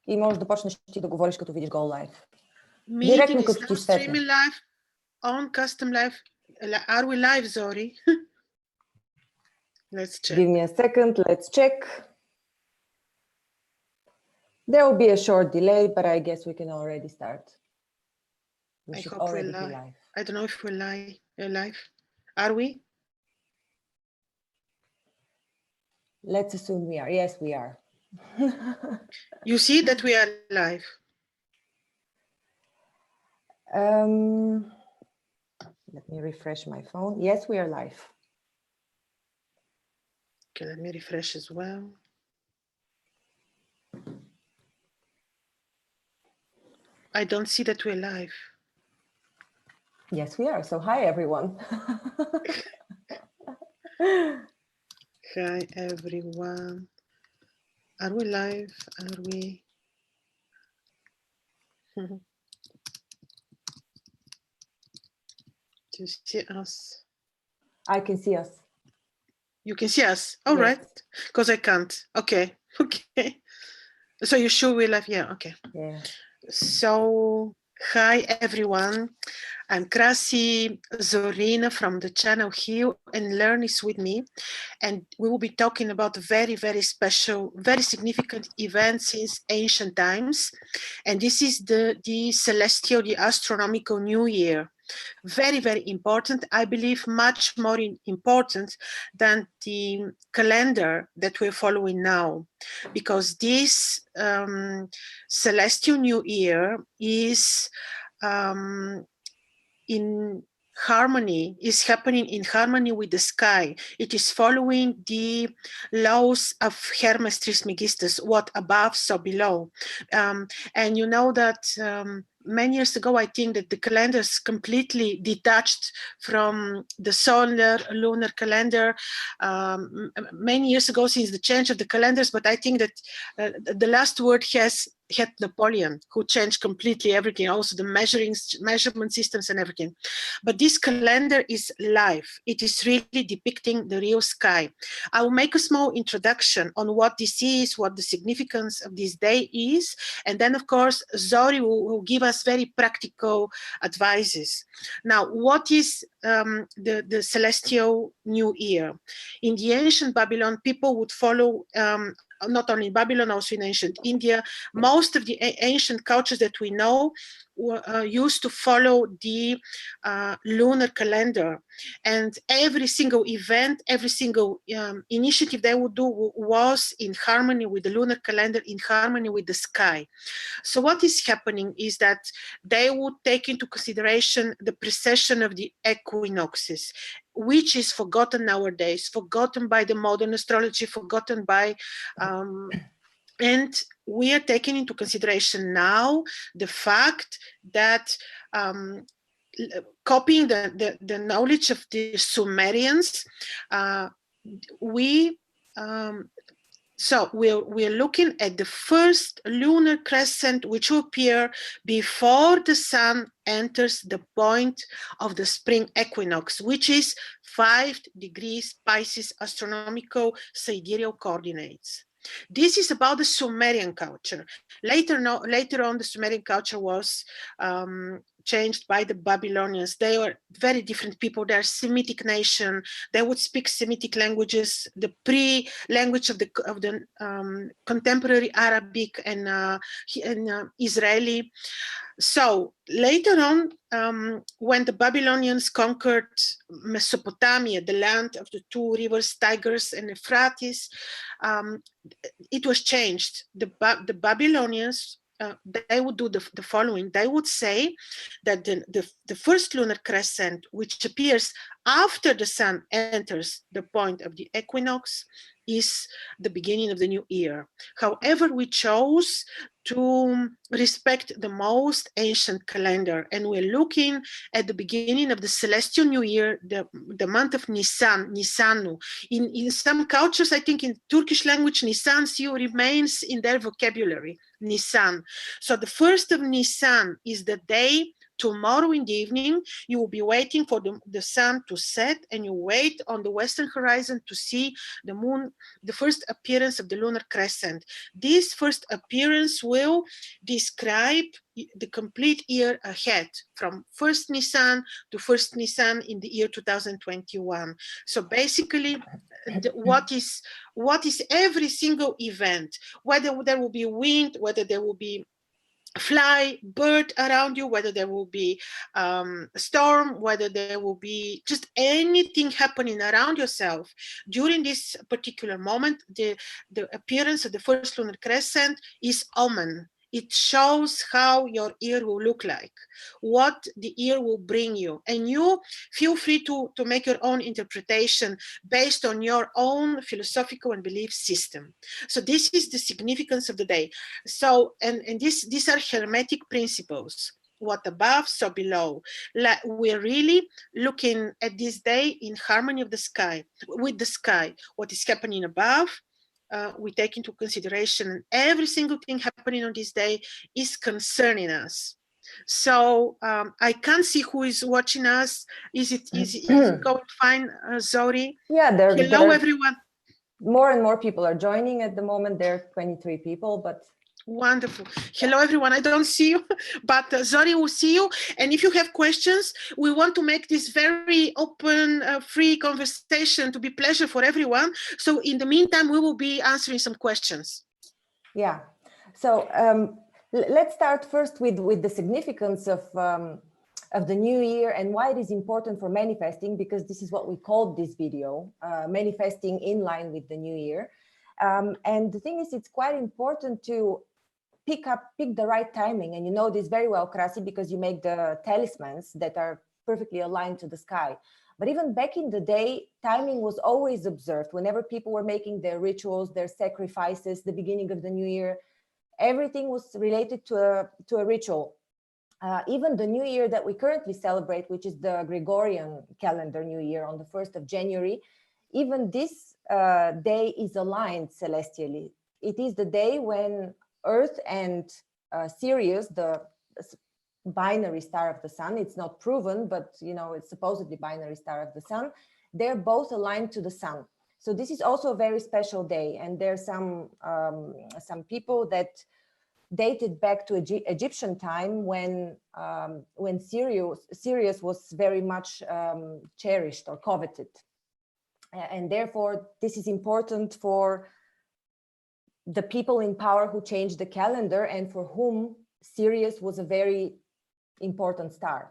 и можеш да почнеш ти да говориш, като видиш Go Live. Директно като ти светне. Streaming live on custom live. Are we live, Zori? Let's check. Give me a second, let's check. There will be a short delay, but I guess we can already start. I hope we're live. I don't know if we're live. Are we? Let's assume we are. Yes, we are. You see that we are live? Let me refresh my phone. Yes, we are live. Okay, let me refresh as well. I don't see that we're live. Yes, we are. So hi, everyone. Hi, everyone. Are we live? Are we? Do you see us? I can see us. You can see us? All right. Because I can't. Okay. Okay. So you sure we're live? Yeah. Okay. Yeah. So, hi, everyone. I'm Krasi Zorina from the channel Heal and Learn is with me. And we will be talking about very, very special, very significant events since ancient times. And this is the celestial, the astronomical new year. Very, very important. I believe much more important than the calendar that we're following now, because this celestial new year is in harmony, is happening in harmony with the sky. It is following the laws of Hermes Trismegistus, what above, so below. And you know that many years ago, I think that the calendar is completely detached from the solar lunar calendar. Many years ago, since the change of the calendars, but I think that the last word had Napoleon, who changed completely everything, also the measurement systems and everything. But this calendar is live. It is really depicting the real sky. I will make a small introduction on what this is, what the significance of this day is, and then, of course, Zori will give us very practical advices. Now, what is the celestial new year? In the ancient Babylon, people would follow not only in Babylon, also in ancient India, most of the ancient cultures that we know used to follow the lunar calendar. And every single event, every single initiative they would do was in harmony with the lunar calendar, in harmony with the sky. So what is happening is that they would take into consideration the precession of the equinoxes, which is forgotten nowadays, forgotten by the modern astrology, forgotten by, and we are taking into consideration now the fact that copying the knowledge of the Sumerians, so we're looking at the first lunar crescent, which will appear before the sun enters the point of the spring equinox, which is 5 degrees Pisces astronomical sidereal coordinates. This is about the Sumerian culture. Later on, the Sumerian culture was changed by the Babylonians. They were very different people. They're Semitic nation. They would speak Semitic languages, the pre-language of the contemporary Arabic and Israeli. So later on, when the Babylonians conquered Mesopotamia, the land of the 2 rivers, Tigris and Euphrates, it was changed. The Babylonians, they would do the following. They would say that the first lunar crescent, which appears after the sun enters the point of the equinox, is the beginning of the new year. However, we chose to respect the most ancient calendar, and we're looking at the beginning of the celestial new year, the month of Nisan, Nisanu. In some cultures, I think in Turkish language, Nisan still remains in their vocabulary, Nisan. So the first of Nisan is the day Tomorrow in the evening, you will be waiting for the sun to set, and you wait on the western horizon to see the moon, the first appearance of the lunar crescent. This first appearance will describe the complete year ahead, from first Nisan to first Nisan in the year 2021. So basically, what is every single event, whether there will be wind, whether there will be fly, bird around you, whether there will be storm, whether there will be just anything happening around yourself during this particular moment. The appearance of the first lunar crescent is omen. It shows how your year will look like, what the year will bring you, and you feel free to make your own interpretation based on your own philosophical and belief system. So this is the significance of the day. So, and these are Hermetic principles. What above, so below. We're really looking at this day in harmony of the sky, with the sky. What is happening above, we take into consideration. Every single thing happening on this day is concerning us. So I can't see who is watching us. Is it going fine, Zori? Yeah, Hello, everyone. More and more people are joining at the moment. There are 23 people, but wonderful. Hello, everyone. I don't see you, but Zori will see you. And if you have questions, we want to make this very open, free conversation to be pleasure for everyone. So in the meantime, we will be answering some questions. Yeah. So let's start first with the significance of the new year and why it is important for manifesting, because this is what we called this video, manifesting in line with the new year. And the thing is, it's quite important to pick the right timing. And you know this very well, Krasi, because you make the talismans that are perfectly aligned to the sky. But even back in the day, timing was always observed. Whenever people were making their rituals, their sacrifices, the beginning of the new year, everything was related to a ritual. Even the new year that we currently celebrate, which is the Gregorian calendar new year on the 1st of January, even this day is aligned celestially. It is the day when Earth and Sirius, the binary star of the sun, it's not proven, but you know, it's supposedly binary star of the sun, they're both aligned to the sun. So this is also a very special day. And there's some people that dated back to Egyptian time when Sirius was very much cherished or coveted. And therefore, this is important for the people in power who changed the calendar and for whom Sirius was a very important star.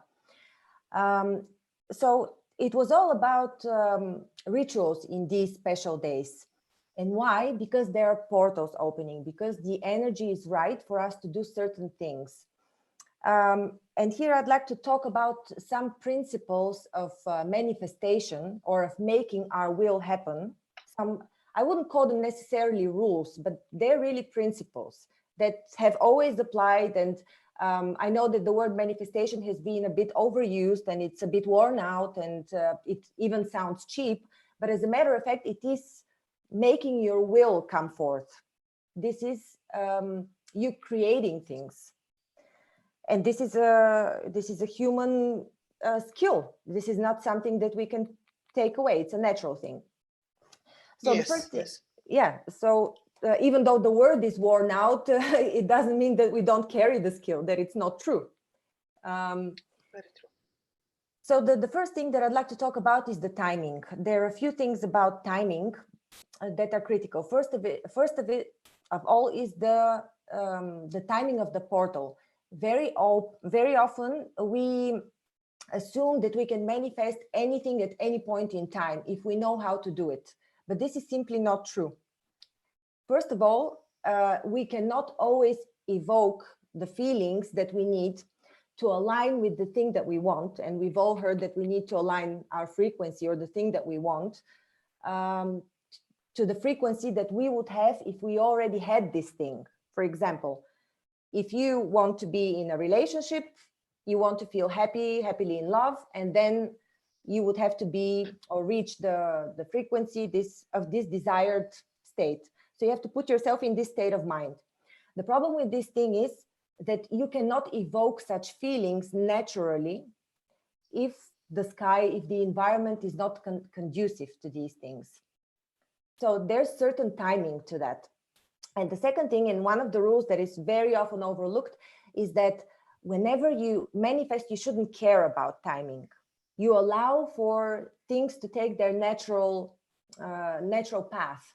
So it was all about rituals in these special days. And why? Because there are portals opening, because the energy is right for us to do certain things. And here I'd like to talk about some principles of manifestation or of making our will happen. I wouldn't call them necessarily rules, but they're really principles that have always applied. And I know that the word manifestation has been a bit overused and it's a bit worn out and it even sounds cheap. But as a matter of fact, it is making your will come forth. This is you creating things. And this is a human skill. This is not something that we can take away. It's a natural thing. So yes, the first thing, yes. Yeah. So even though the word is worn out, it doesn't mean that we don't carry the skill, that it's not true. Very true. So the first thing that I'd like to talk about is the timing. There are a few things about timing that are critical. First of all is the timing of the portal. Very often we assume that we can manifest anything at any point in time if we know how to do it. But this is simply not true. First of all, we cannot always evoke the feelings that we need to align with the thing that we want. And we've all heard that we need to align our frequency or the thing that we want to the frequency that we would have if we already had this thing. For example, if you want to be in a relationship, you want to feel happily in love, and then you would have to be or reach the frequency of this desired state. So you have to put yourself in this state of mind. The problem with this thing is that you cannot evoke such feelings naturally if the environment is not conducive to these things. So there's certain timing to that. And the second thing, and one of the rules that is very often overlooked, is that whenever you manifest, you shouldn't care about timing. You allow for things to take their natural path,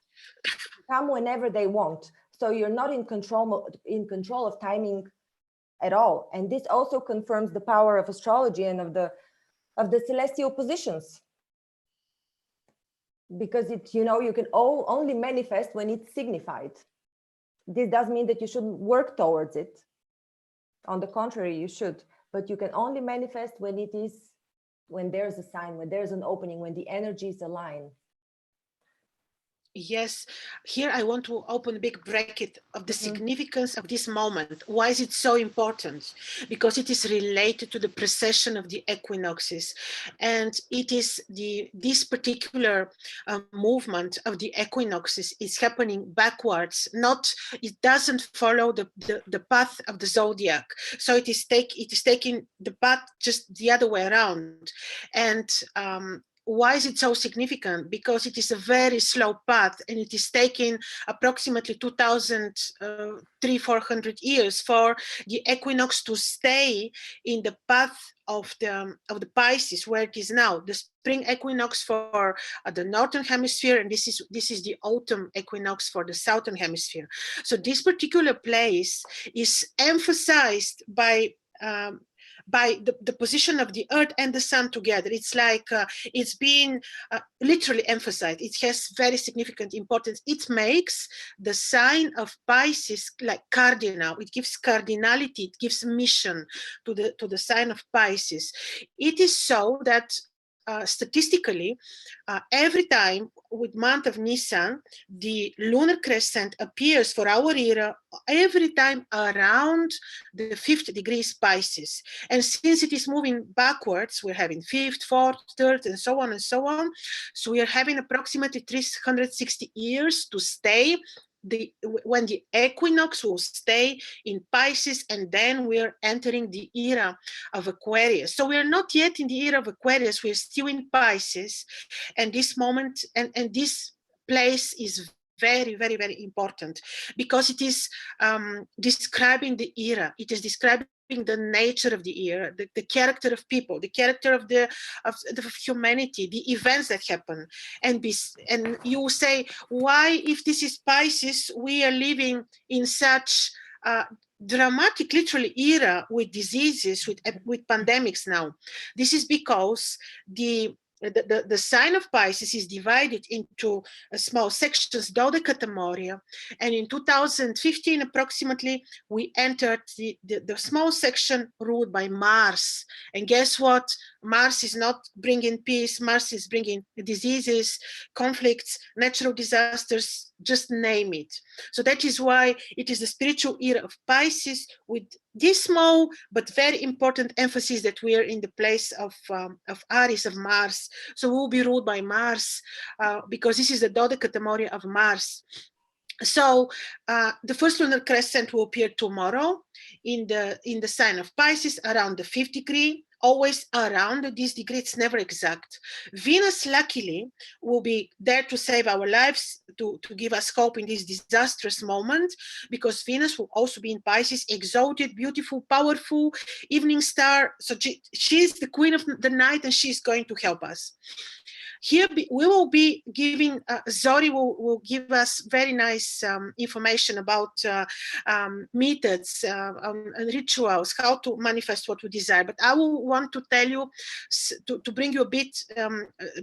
come whenever they want. So you're not in control of timing at all. And this also confirms the power of astrology and of the celestial positions, because you can only manifest when it's signified. This doesn't mean that you shouldn't work towards it. On the contrary, you should, but you can only manifest when there's a sign, when there's an opening, when the energies align. Yes, here I want to open a big bracket of the significance of this moment. Why is it so important? Because it is related to the precession of the equinoxes, and it is this particular movement of the equinoxes is happening backwards. It doesn't follow the path of the zodiac. So it is taking the path just the other way around, and why is it so significant? Because it is a very slow path, and it is taking approximately 300-400 years for the equinox to stay in the path of the Pisces, where it is now. The spring equinox for the Northern Hemisphere, and this is the autumn equinox for the Southern Hemisphere. So this particular place is emphasized by the position of the earth and the sun together. It's like it's being literally emphasized. It has very significant importance. It makes the sign of Pisces like cardinal. It gives cardinality, it gives mission to the sign of Pisces. It is so that statistically, every time with month of Nisan, the lunar crescent appears for our era every time around the 5th degree Pisces. And since it is moving backwards, we're having 5th, 4th, 3rd, and so on and so on. So we are having approximately 360 years to stay when the equinox will stay in Pisces, and then we're entering the era of Aquarius. So we're not yet in the era of Aquarius, we're still in Pisces, and this moment and this place is very, very, very important, because it is describing the era. It is describing the nature of the era, the character of people, the character of humanity, the events that happen. And you say, why, if this is Pisces, we are living in such dramatic, literally, era with diseases, with pandemics now? This is because the sign of Pisces is divided into small sections, dodecatemoria, and in 2015 approximately we entered the small section ruled by Mars. And guess what? Mars is not bringing peace. Mars is bringing diseases, conflicts, natural disasters, just name it. So that is why it is the spiritual era of Pisces, with this small but very important emphasis that we are in the place of Aries, of Mars. So we'll be ruled by Mars because this is the dodecatemoria of Mars. So the first lunar crescent will appear tomorrow in the sign of Pisces around the 5th degree. Always around this degree, it's never exact. Venus, luckily, will be there to save our lives, to give us hope in this disastrous moment, because Venus will also be in Pisces, exalted, beautiful, powerful, evening star. So she's the queen of the night, and she's going to help us. Here we will be giving, Zori will give us very nice information about methods and rituals, how to manifest what we desire. But I will want to tell you, to bring you a bit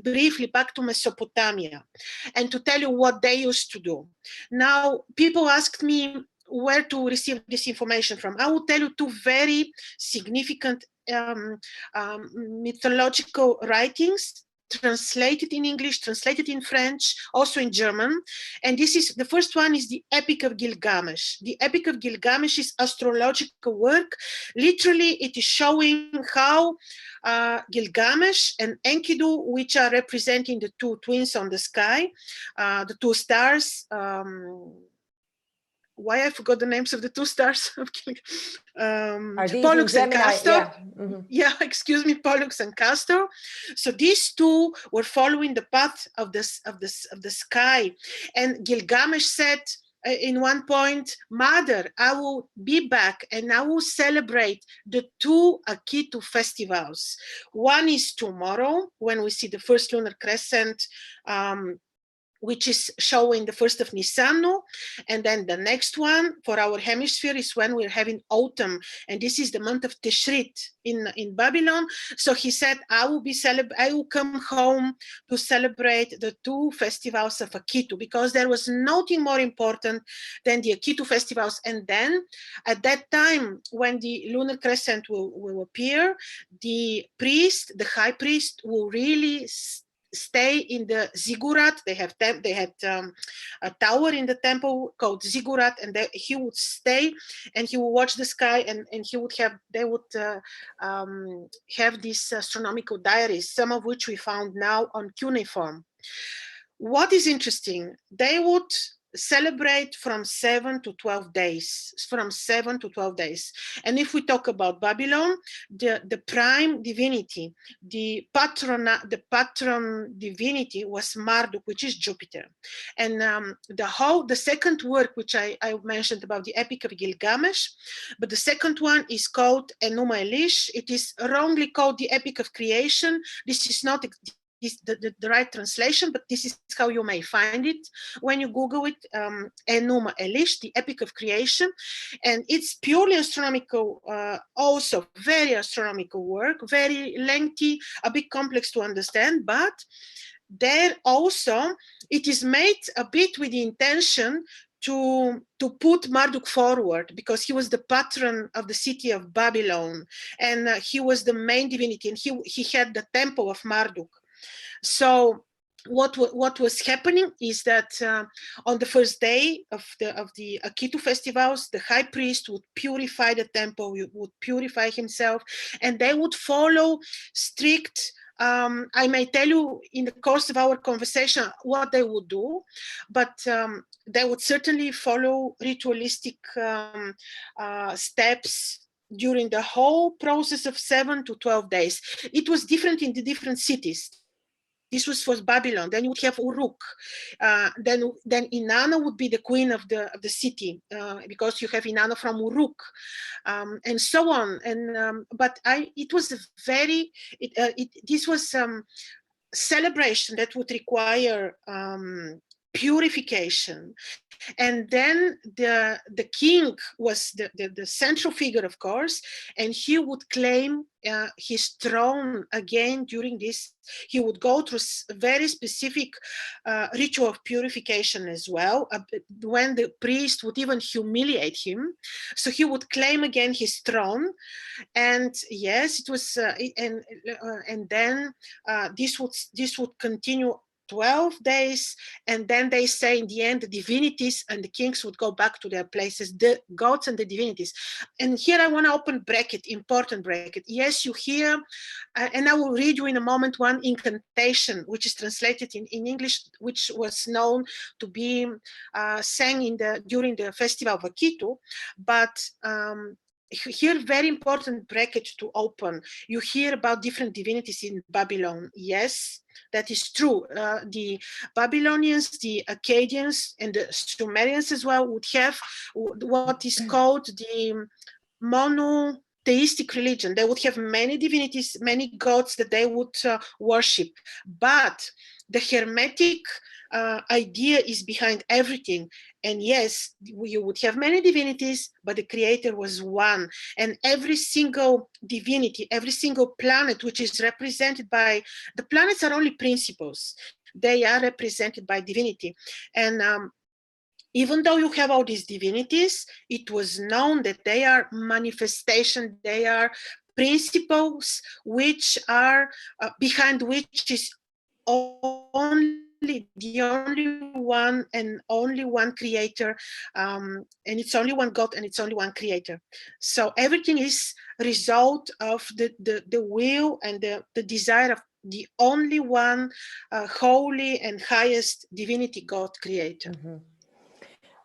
briefly back to Mesopotamia, and to tell you what they used to do. Now, people asked me where to receive this information from. I will tell you two very significant mythological writings, translated in English, translated in French, also in German. And this is, the first one is the Epic of Gilgamesh. The Epic of Gilgamesh is astrological work. Literally, it is showing how Gilgamesh and Enkidu, which are representing the two twins on the sky, the two stars, why I forgot the names of the two stars. Are these Pollux in and Gemini? Castor. Yeah. Mm-hmm. Yeah, excuse me, Pollux and Castor. So these two were following the path of the sky, and Gilgamesh said in one point, "Mother, I will be back and I will celebrate the two Akitu festivals. One is tomorrow when we see the first lunar crescent, which is showing the 1st of Nisanu. And then the next one for our hemisphere is when we're having autumn. And this is the month of Tishrit in Babylon. So he said, I will come home to celebrate the two festivals of Akitu, because there was nothing more important than the Akitu festivals. And then at that time, when the lunar crescent will appear, the priest, the high priest, will really stay in the ziggurat. They had a tower in the temple called ziggurat, and he would stay and he would watch the sky, and they would have these astronomical diaries, some of which we found now on cuneiform. What is interesting, they would celebrate from 7 to 12 days, And if we talk about Babylon, the prime divinity, the patron divinity was Marduk, which is Jupiter. And the second work, which I mentioned about the Epic of Gilgamesh, but the second one is called Enuma Elish. It is wrongly called the Epic of Creation. This is not the right translation, but this is how you may find it when you Google it. Enuma Elish, the Epic of Creation, and it's purely astronomical, also very astronomical work, very lengthy, a bit complex to understand, but there also it is made a bit with the intention to put Marduk forward, because he was the patron of the city of Babylon, and he was the main divinity, and he had the temple of Marduk. So what was happening is that on the first day of the Akitu festivals, the high priest would purify the temple, would purify himself, and they would follow strict, I may tell you in the course of our conversation what they would do, but they would certainly follow ritualistic steps during the whole process of 7 to 12 days. It was different in the different cities. This was for Babylon. Then you would have Uruk. Then Inanna would be the queen of the city, because you have Inanna from Uruk, and so on. And but it was a very this was celebration that would require purification. And then the king was the central figure, of course, and he would claim his throne again during this. He would go through very specific ritual of purification as well, when the priest would even humiliate him. So he would claim again his throne. And yes, it was, and then this would continue 12 days, and then they say in the end the divinities and the kings would go back to their places, the gods and the divinities. And here I want to open bracket, important bracket. Yes, you hear, and I will read you in a moment one incantation which is translated in English, which was known to be sang during the festival of Akitu, but here, very important bracket to open. You hear about different divinities in Babylon. Yes, that is true. The Babylonians, the Akkadians, and the Sumerians as well would have what is called the monotheistic religion. They would have many divinities, many gods that they would worship. But the Hermetic idea is behind everything. And yes, you would have many divinities, but the creator was one. And every single divinity, every single planet, which is represented by, the planets are only principles. They are represented by divinity. And even though you have all these divinities, it was known that they are manifestation, they are principles which are behind which is the only one and only one creator, and it's only one God and it's only one creator. So everything is result of the will and the desire of the only one holy and highest divinity God creator. Mm-hmm.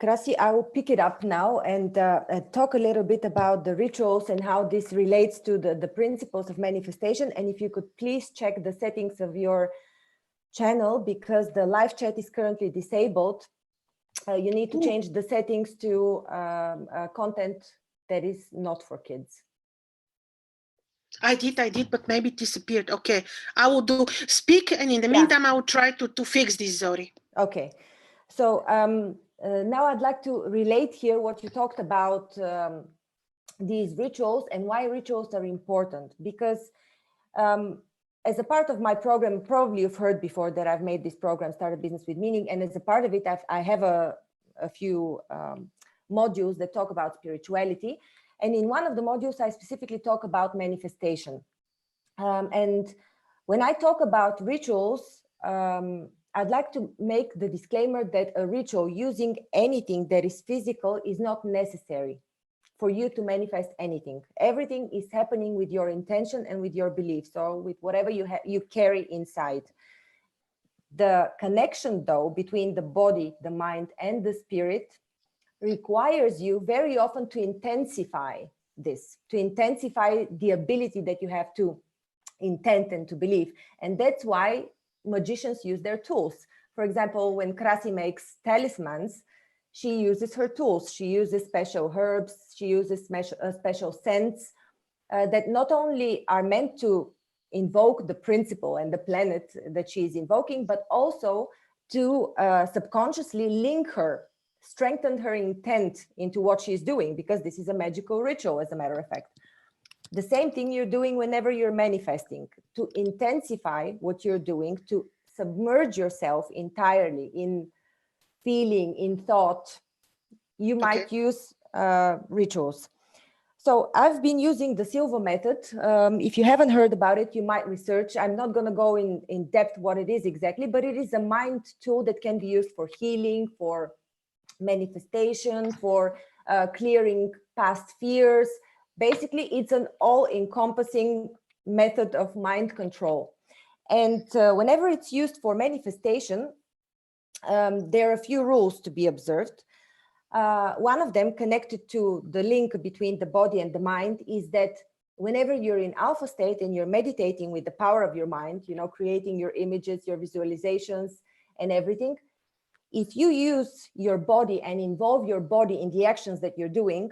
Krasi, I will pick it up now and talk a little bit about the rituals and how this relates to the principles of manifestation. And if you could please check the settings of your channel, because the live chat is currently disabled. You need to change the settings to content that is not for kids. I did, but maybe it disappeared. Okay, I will do speak, and in the meantime, I will try to fix this, Zori. Okay, so now I'd like to relate here what you talked about these rituals and why rituals are important. Because as a part of my program, probably you've heard before that I've made this program, Start a Business with Meaning, and as a part of it, I have a few modules that talk about spirituality. And in one of the modules, I specifically talk about manifestation. And when I talk about rituals, I'd like to make the disclaimer that a ritual using anything that is physical is not necessary for you to manifest anything. Everything is happening with your intention and with your belief. So with whatever you carry inside. The connection, though, between the body, the mind, and the spirit requires you very often to intensify this, to intensify the ability that you have to intend and to believe. And that's why magicians use their tools. For example, when Krasi makes talismans, she uses her tools. She uses special herbs. She uses special scents that not only are meant to invoke the principle and the planet that she is invoking, but also to subconsciously link her, strengthen her intent into what she's doing, because this is a magical ritual, as a matter of fact. The same thing you're doing whenever you're manifesting, to intensify what you're doing, to submerge yourself entirely in feeling, in thought. You might use rituals. So I've been using the Silva method. If you haven't heard about it, you might research. I'm not going to go in depth what it is exactly, but it is a mind tool that can be used for healing, for manifestation, for clearing past fears. Basically, it's an all-encompassing method of mind control. And whenever it's used for manifestation, there are a few rules to be observed. One of them, connected to the link between the body and the mind, is that whenever you're in alpha state and you're meditating with the power of your mind, you know, creating your images, your visualizations and everything, if you use your body and involve your body in the actions that you're doing,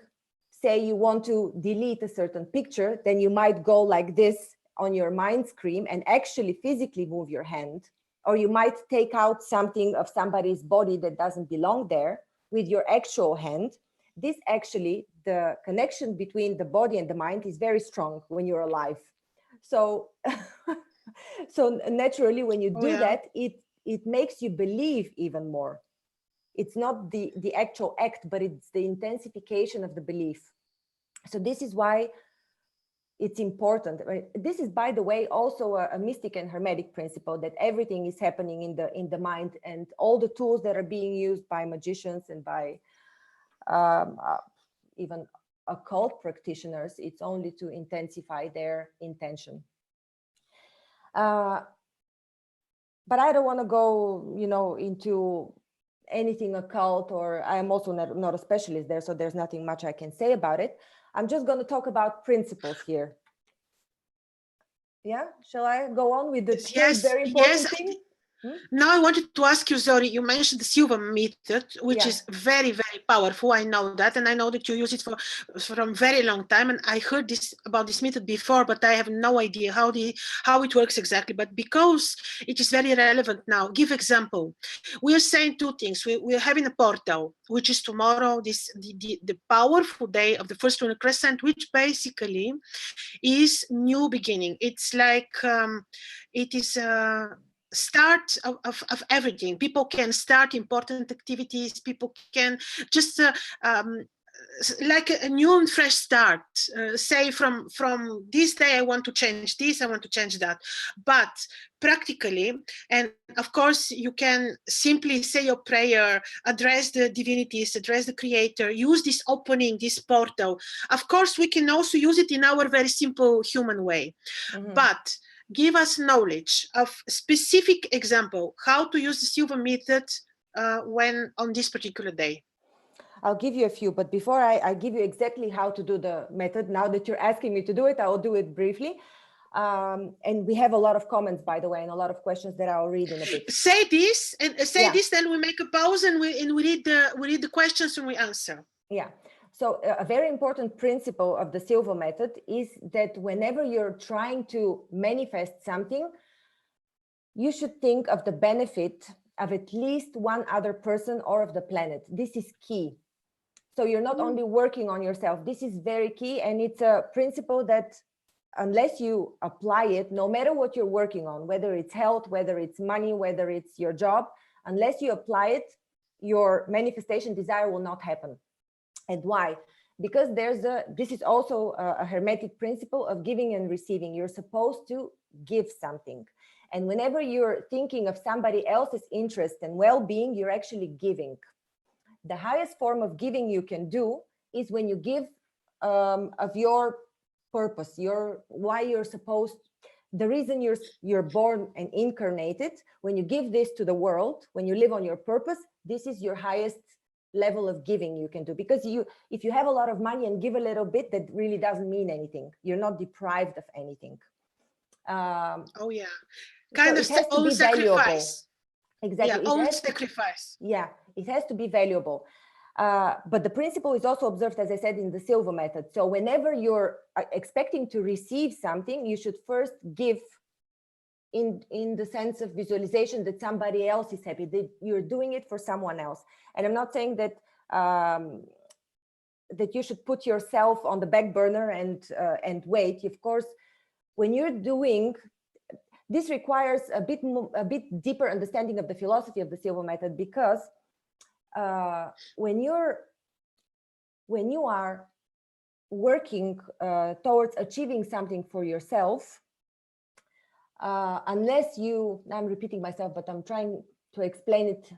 say you want to delete a certain picture, then you might go like this on your mind screen and actually physically move your hand, or you might take out something of somebody's body that doesn't belong there with your actual hand. This actually, the connection between the body and the mind is very strong when you're alive. So, so naturally, when you do that, it makes you believe even more. It's not the actual act, but it's the intensification of the belief. So this is why it's important. This is, by the way, also a mystic and hermetic principle, that everything is happening in the mind, and all the tools that are being used by magicians and by even occult practitioners, it's only to intensify their intention. But I don't want to go, you know, into anything occult, or I'm also not a specialist there, so there's nothing much I can say about it. I'm just going to talk about principles here. Yeah, shall I go on with the third very important thing? Now I wanted to ask you, Zori, you mentioned the Silva method, which is very, very powerful. I know that, and I know that you use it from very long time. And I heard about this method before, but I have no idea how it works exactly. But because it is very relevant now, give example. We are saying two things. We are having a portal, which is tomorrow, the powerful day of the first lunar crescent, which basically is new beginning. It's like it is start of everything. People can start important activities. People can just like a new and fresh start. Say from this day, I want to change this, I want to change that. But practically, and of course, you can simply say your prayer, address the divinities, address the creator, use this opening, this portal. Of course, we can also use it in our very simple human way. But give us knowledge of specific example, how to use the Silva method when on this particular day. I'll give you a few, but before I give you exactly how to do the method, now that you're asking me to do it, I will do it briefly. And we have a lot of comments, by the way, and a lot of questions that I'll read in a bit. Say this and say Yeah. this, then we make a pause and we read the questions and we answer. Yeah. So a very important principle of the Silva method is that whenever you're trying to manifest something, you should think of the benefit of at least one other person or of the planet. This is key. So you're not only working on yourself. This is very key. And it's a principle that unless you apply it, no matter what you're working on, whether it's health, whether it's money, whether it's your job, unless you apply it, your manifestation desire will not happen. And why? Because this is also a Hermetic principle of giving and receiving. You're supposed to give something. And whenever you're thinking of somebody else's interest and well-being, you're actually giving. The highest form of giving you can do is when you give of your purpose, why you're supposed, the reason you're born and incarnated. When you give this to the world, when you live on your purpose, this is your highest level of giving you can do. Because if you have a lot of money and give a little bit, that really doesn't mean anything. You're not deprived of anything. Oh yeah, kind so of it has to be sacrifice. Valuable. Exactly. Yeah, own sacrifice. Yeah, it has to be valuable. But the principle is also observed, as I said, in the Silva method. So whenever you're expecting to receive something, you should first give in the sense of visualization that somebody else is happy, that you're doing it for someone else. And I'm not saying that that you should put yourself on the back burner and wait. Of course, when you're doing this, requires a bit deeper understanding of the philosophy of the Silva method, because when you are working towards achieving something for yourself, unless I'm repeating myself, but I'm trying to explain it.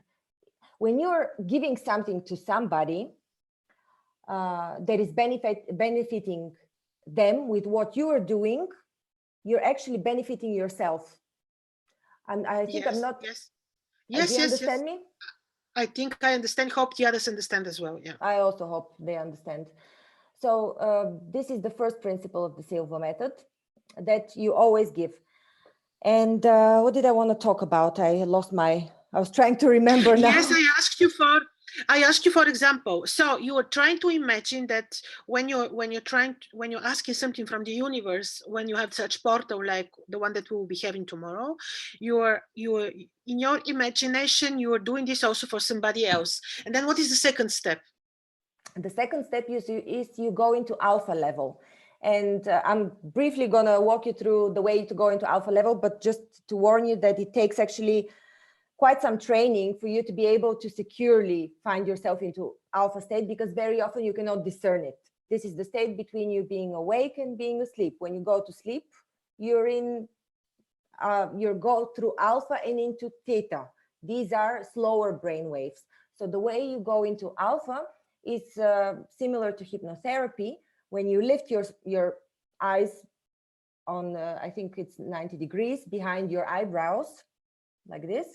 When you're giving something to somebody that is benefiting them with what you are doing, you're actually benefiting yourself. And I think yes, I'm not. Yes. Do you understand me? I think I understand. Hope the others understand as well. Yeah. I also hope they understand. So this is the first principle of the Silva method, that you always give. And what did I want to talk about? I was trying to remember now. Yes, I asked you for example. So you are trying to imagine that when you're asking something from the universe, when you have such portal like the one that we will be having tomorrow, you're in your imagination, you are doing this also for somebody else. And then what is the second step? The second step is you go into alpha level. And I'm briefly going to walk you through the way to go into alpha level, but just to warn you that it takes actually quite some training for you to be able to securely find yourself into alpha state, because very often you cannot discern it. This is the state between you being awake and being asleep. When you go to sleep, you go through alpha and into theta. These are slower brain waves. So the way you go into alpha is similar to hypnotherapy. When you lift your eyes on, I think it's 90 degrees behind your eyebrows, like this,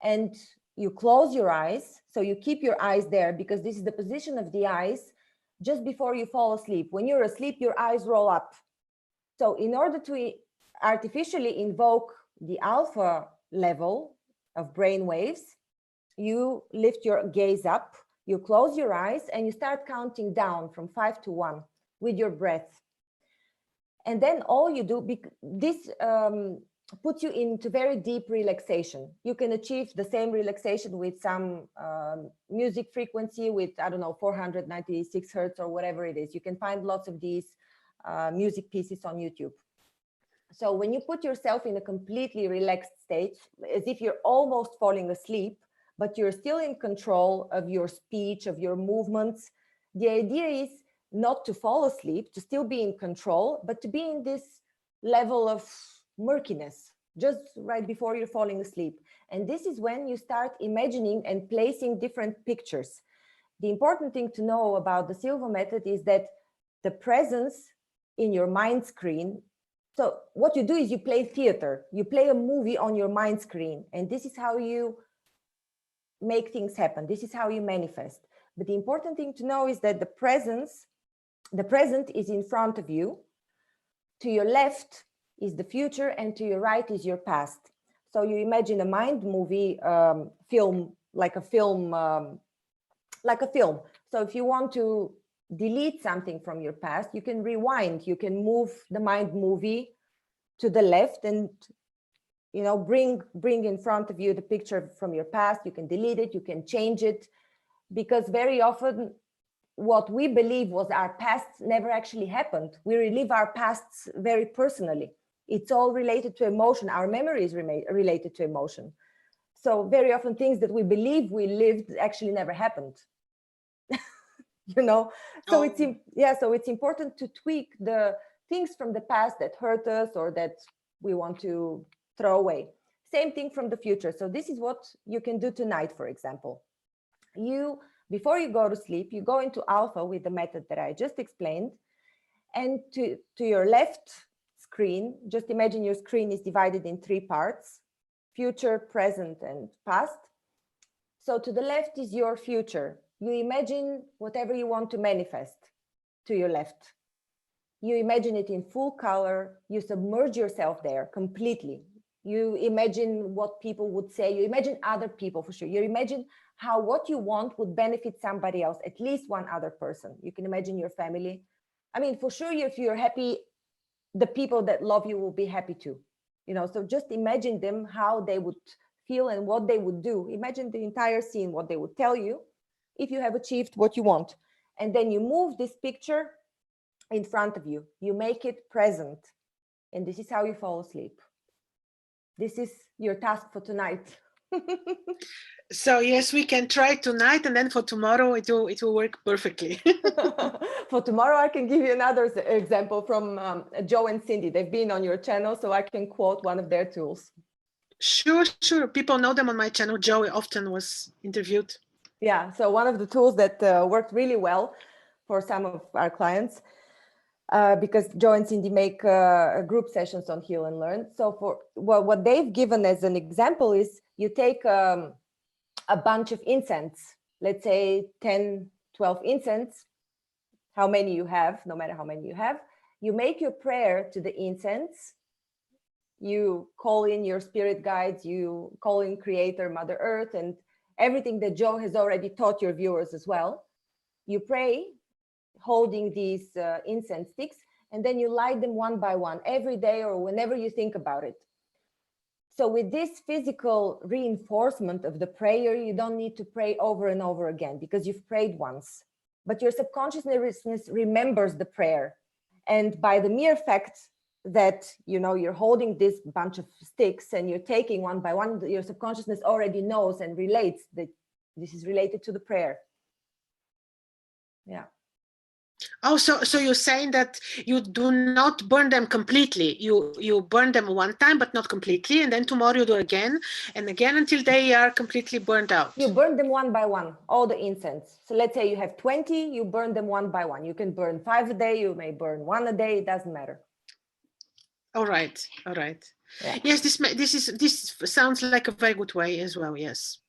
and you close your eyes. So you keep your eyes there, because this is the position of the eyes just before you fall asleep. When you're asleep, your eyes roll up. So in order to artificially invoke the alpha level of brain waves, you lift your gaze up, you close your eyes, and you start counting down from 5 to 1 with your breath. And then all you do, this puts you into very deep relaxation. You can achieve the same relaxation with some music frequency with, I don't know, 496 hertz or whatever it is. You can find lots of these music pieces on YouTube. So when you put yourself in a completely relaxed state, as if you're almost falling asleep, but you're still in control of your speech, of your movements, the idea is not to fall asleep, to still be in control, but to be in this level of murkiness just right before you're falling asleep. And this is when you start imagining and placing different pictures. The important thing to know about the Silva method is that the presence in your mind screen. So what you do is you play theater, you play a movie on your mind screen, and this is how you make things happen. This is how you manifest. But the important thing to know is that the present is in front of you. To your left is the future, and to your right is your past. So you imagine a mind movie film, like a film. So if you want to delete something from your past, you can rewind. You can move the mind movie to the left and bring in front of you the picture from your past. You can delete it, you can change it, because very often what we believe was our past never actually happened. We relive our pasts very personally. It's all related to emotion. Our memory is related to emotion. So very often things that we believe we lived actually never happened. So it's important to tweak the things from the past that hurt us or that we want to throw away. Same thing from the future. So this is what you can do tonight, for example. Before you go to sleep, you go into alpha with the method that I just explained, and to your left screen, just imagine your screen is divided in 3 parts: future, present, and past. So to the left is your future. You imagine whatever you want to manifest to your left. You imagine it in full color. You submerge yourself there completely. You imagine what people would say. You imagine other people, for sure. You imagine how what you want would benefit somebody else, at least one other person. You can imagine your family. I mean, for sure, if you're happy, the people that love you will be happy too. So just imagine them, how they would feel and what they would do. Imagine the entire scene, what they would tell you if you have achieved what you want. And then you move this picture in front of you. You make it present. And this is how you fall asleep. This is your task for tonight. So yes, we can try tonight, and then for tomorrow it will work perfectly. For tomorrow, I can give you another example from Joe and Cindy. They've been on your channel, so I can quote one of their tools. Sure. People know them on my channel. Joe often was interviewed. Yeah, so one of the tools that worked really well for some of our clients, because Joe and Cindy make group sessions on Heal and Learn. So for what they've given as an example is you take a bunch of incense, let's say 10, 12 incense, how many you have, no matter how many you have, you make your prayer to the incense. You call in your spirit guides, you call in Creator, Mother Earth, and everything that Joe has already taught your viewers as well. You pray holding these incense sticks, and then you light them one by one every day or whenever you think about it. So with this physical reinforcement of the prayer, you don't need to pray over and over again because you've prayed once, but your subconsciousness remembers the prayer. And by the mere fact that you're holding this bunch of sticks and you're taking one by one, your subconsciousness already knows and relates that this is related to the prayer. Yeah. Oh, so you're saying that you do not burn them completely. You burn them one time, but not completely, and then tomorrow you do again and again until they are completely burned out. You burn them one by one, all the incense. So let's say you have 20, you burn them one by one. You can burn 5 a day, you may burn 1 a day, it doesn't matter. All right. Yeah. Yes, this sounds like a very good way as well. Yes.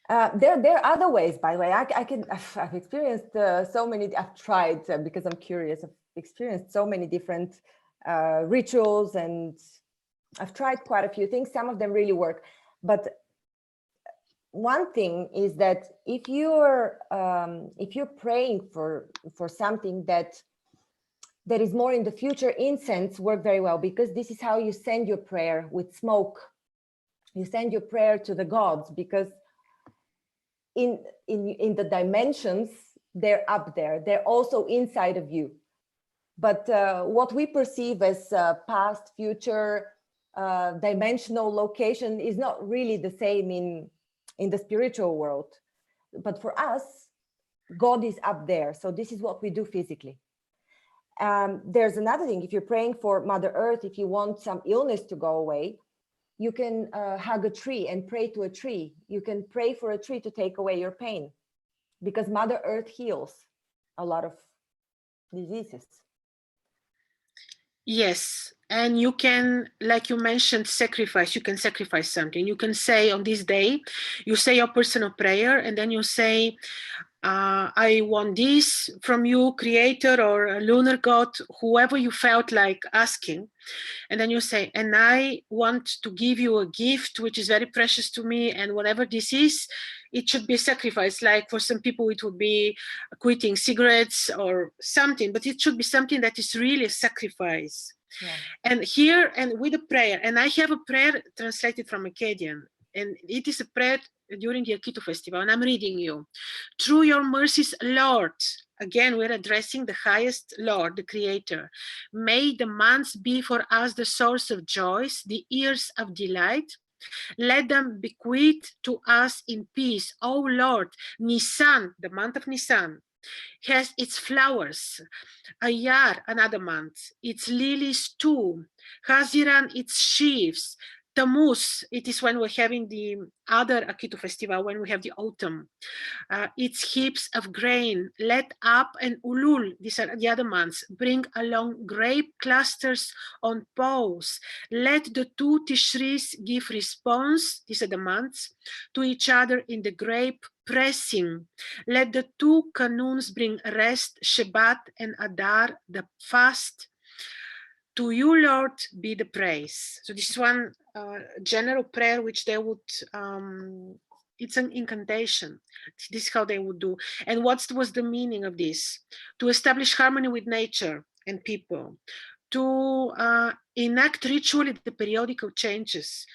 There are other ways, by the way. I've experienced so many. I've tried because I'm curious. I've experienced so many different rituals, and I've tried quite a few things. Some of them really work, but one thing is that if you're praying for something that is more in the future, incense work very well, because this is how you send your prayer with smoke. You send your prayer to the gods, because in the dimensions, they're up there. They're also inside of you. But what we perceive as past, future, dimensional location is not really the same in the spiritual world. But for us, God is up there. So this is what we do physically. There's another thing. If you're praying for Mother Earth, if you want some illness to go away, you can hug a tree and pray to a tree. You can pray for a tree to take away your pain, because Mother Earth heals a lot of diseases. Yes, And you can, like you mentioned, sacrifice. You can sacrifice something. You can say on this day, you say your personal prayer, and then you say, I want this from you, creator or a lunar god, whoever you felt like asking. And then you say, and I want to give you a gift which is very precious to me, and whatever this is, it should be a sacrifice. Like for some people it would be quitting cigarettes or something, but it should be something that is really a sacrifice. Yeah. And here, and with a prayer, and I have a prayer translated from Akkadian, and it is a prayer during the Akitu festival, and I'm reading you. Through your mercies, Lord, again, we're addressing the highest Lord, the Creator. May the months be for us the source of joys, the years of delight. Let them bequeath to us in peace. O Lord, Nisan, the month of Nisan, has its flowers. Ayar, another month, its lilies too. Haziran, its sheaves. Tammuz, it is when we're having the other Akitu festival, when we have the autumn. Its heaps of grain. Let Up and Ulul, these are the other months, bring along grape clusters on poles. Let the two Tishris give response, these are the months, to each other in the grape pressing. Let the two canoons bring rest, Shabbat and Adar, the fast. To you, Lord, be the praise. So this is one general prayer which they would, it's an incantation. This is how they would do. And what was the meaning of this? To establish harmony with nature and people, to enact ritually the periodical changes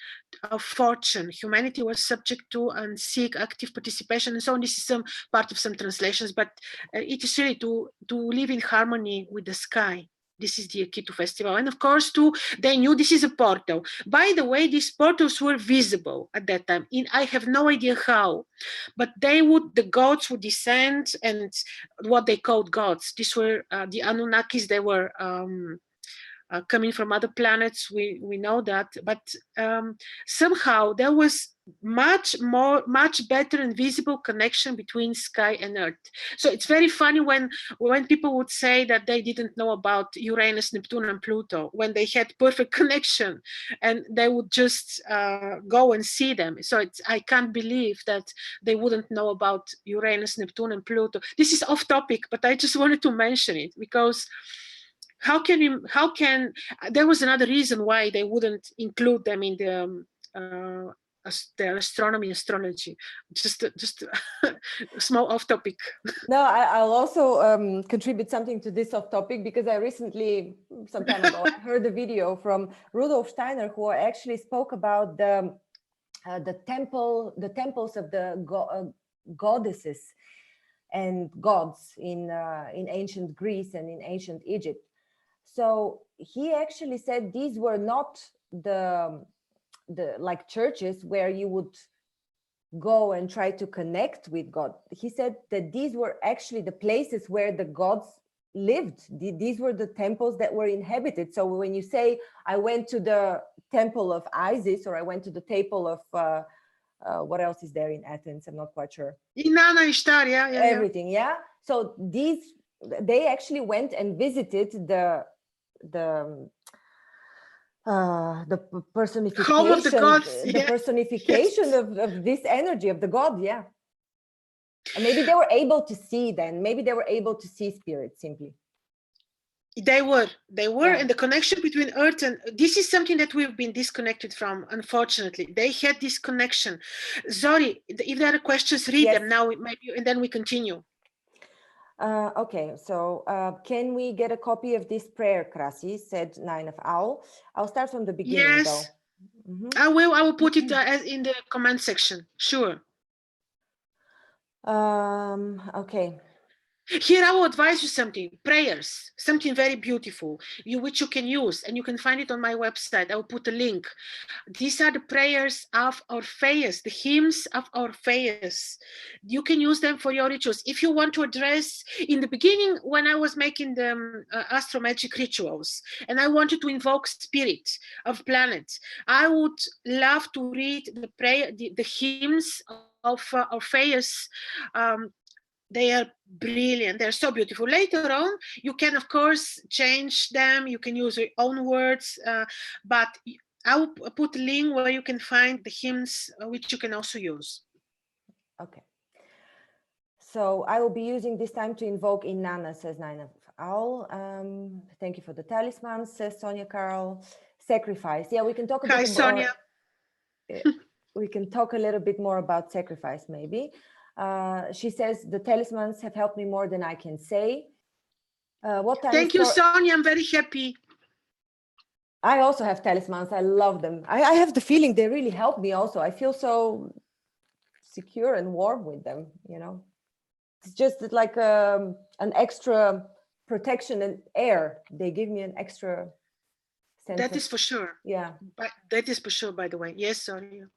of fortune. Humanity was subject to and seek active participation and so on. This is some part of some translations, but it is really to live in harmony with the sky. This is the Akitu festival. And of course, too, they knew this is a portal. By the way, these portals were visible at that time. I have no idea how, but the gods would descend, and what they called gods. These were the Anunnakis. They were coming from other planets. We know that, but somehow there was much better and visible connection between sky and earth. So it's very funny when people would say that they didn't know about Uranus, Neptune, and Pluto, when they had perfect connection, and they would just go and see them. So I can't believe that they wouldn't know about Uranus, Neptune, and Pluto. This is off topic, but I just wanted to mention it because how can there was another reason why they wouldn't include them in the astronomy, astrology. Just a small off topic. No, I'll also contribute something to this off topic, because I recently, some time ago, I heard a video from Rudolf Steiner, who actually spoke about the temples of the goddesses and gods in ancient Greece and in ancient Egypt. So he actually said these were not the like churches where you would go and try to connect with God. He said that these were actually the places where the gods lived. These were the temples that were inhabited. So when you say, I went to the temple of Isis, or I went to the temple of what else is there in Athens? I'm not quite sure. Inanna, Ishtar, yeah. Everything, yeah. So they actually went and visited the personification, home of the gods, the personification of this energy of the god, yeah. And maybe they were able to see then. Maybe they were able to see spirits simply. They were, Yeah. and the connection between earth and this is something that we've been disconnected from. Unfortunately, they had this connection. Zori, if there are questions, read them now, maybe, and then we continue. Okay, so can we get a copy of this prayer, Krasi? Said Nine of Owl. I'll start from the beginning, yes. though. Mm-hmm. I will put it as in the comment section. Sure. Okay. Here I will advise you something, prayers, something very beautiful, which you can use, and you can find it on my website. I will put a link. These are the prayers of Orpheus, the hymns of Orpheus. You can use them for your rituals. If you want to address, in the beginning, when I was making the astro magic rituals, and I wanted to invoke spirit of planets, I would love to read the hymns of Orpheus, They are brilliant. They're so beautiful. Later on, you can, of course, change them. You can use your own words, but I will put a link where you can find the hymns, which you can also use. Okay. So I will be using this time to invoke Inanna, says Nine of Owl. Thank you for the talismans, says Sonia Carl. Sacrifice. Yeah, we can talk a Hi, bit Sonia. we can talk a little bit more about sacrifice, maybe. She says, the talismans have helped me more than I can say. What time Thank you, Sonia. I'm very happy. I also have talismans. I love them. I have the feeling they really help me also. I feel so secure and warm with them, you know. It's just like an extra protection and air. They give me an extra sense. That is for sure. Yeah. But that is for sure, by the way. Yes, Sonia.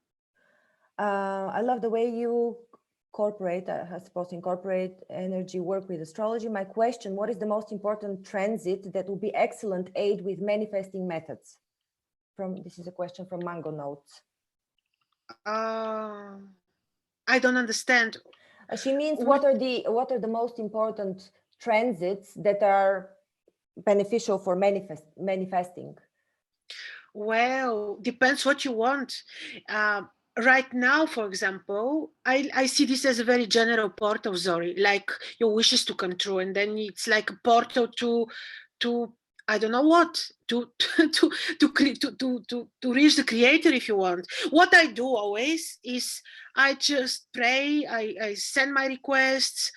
I love the way you incorporate energy work with astrology. My question, what is the most important transit that will be excellent aid with manifesting methods? This is a question from Mango Notes. I don't understand. She means what are the most important transits that are beneficial for manifesting? Well, depends what you want. Right now, for example, I see this as a very general portal, Zori, like your wishes to come true, and then it's like a portal to I don't know what to reach the creator if you want. What I do always is I just pray. I send my requests.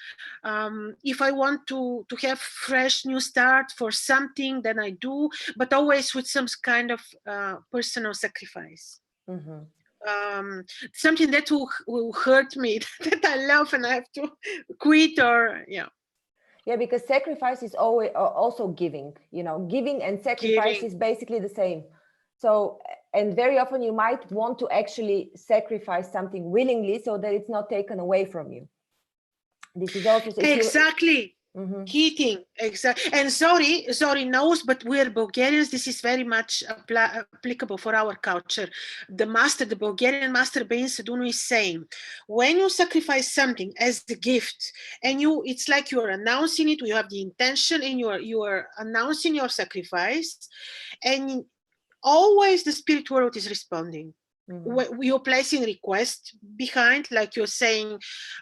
If I want to have fresh new start for something, then I do, but always with some kind of personal sacrifice. Mm-hmm. Something that will hurt me that I love and I have to quit, or yeah, because sacrifice is always also giving, you know, giving and sacrifice is basically the same. So, and very often you might want to actually sacrifice something willingly so that it's not taken away from you. This is also exactly. Heating, exactly. And Zori knows, but we're Bulgarians. This is very much applicable for our culture. The Bulgarian master Bein Sedunu is saying, when you sacrifice something as the gift, and it's like you are announcing it. You have the intention, and you are announcing your sacrifice, and always the spirit world is responding. You're placing request behind, like you're saying,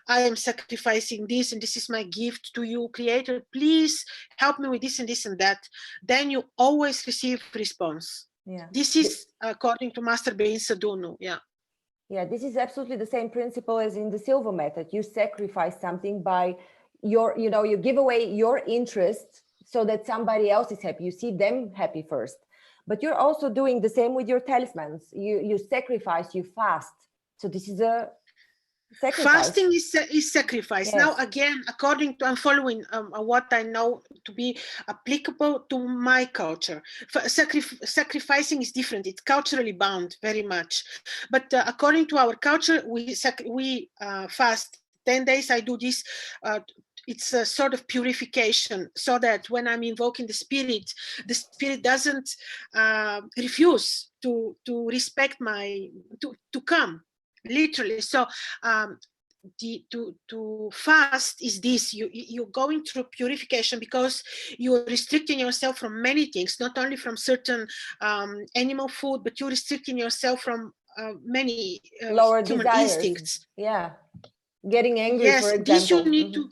I am sacrificing this and this is my gift to you, creator, please help me with this and this and that. Then you always receive response. Yeah, this is according to Master Bein Sedunu. Yeah, this is absolutely the same principle as in the Silva method. You sacrifice something by you give away your interest so that somebody else is happy. You see them happy first. But you're also doing the same with your talismans. You sacrifice, you fast. So this is a sacrifice. Fasting is sacrifice. Yes. Now, again, according to, I'm following what I know to be applicable to my culture. Sacrificing is different. It's culturally bound very much. But according to our culture, we fast 10 days. I do this. It's a sort of purification, so that when I'm invoking the spirit doesn't refuse to respect to come, literally. So to fast is this: you're going through purification because you're restricting yourself from many things, not only from certain animal food, but you're restricting yourself from many lower human desires. Instincts. Yeah, getting angry, yes, for example. This you need to.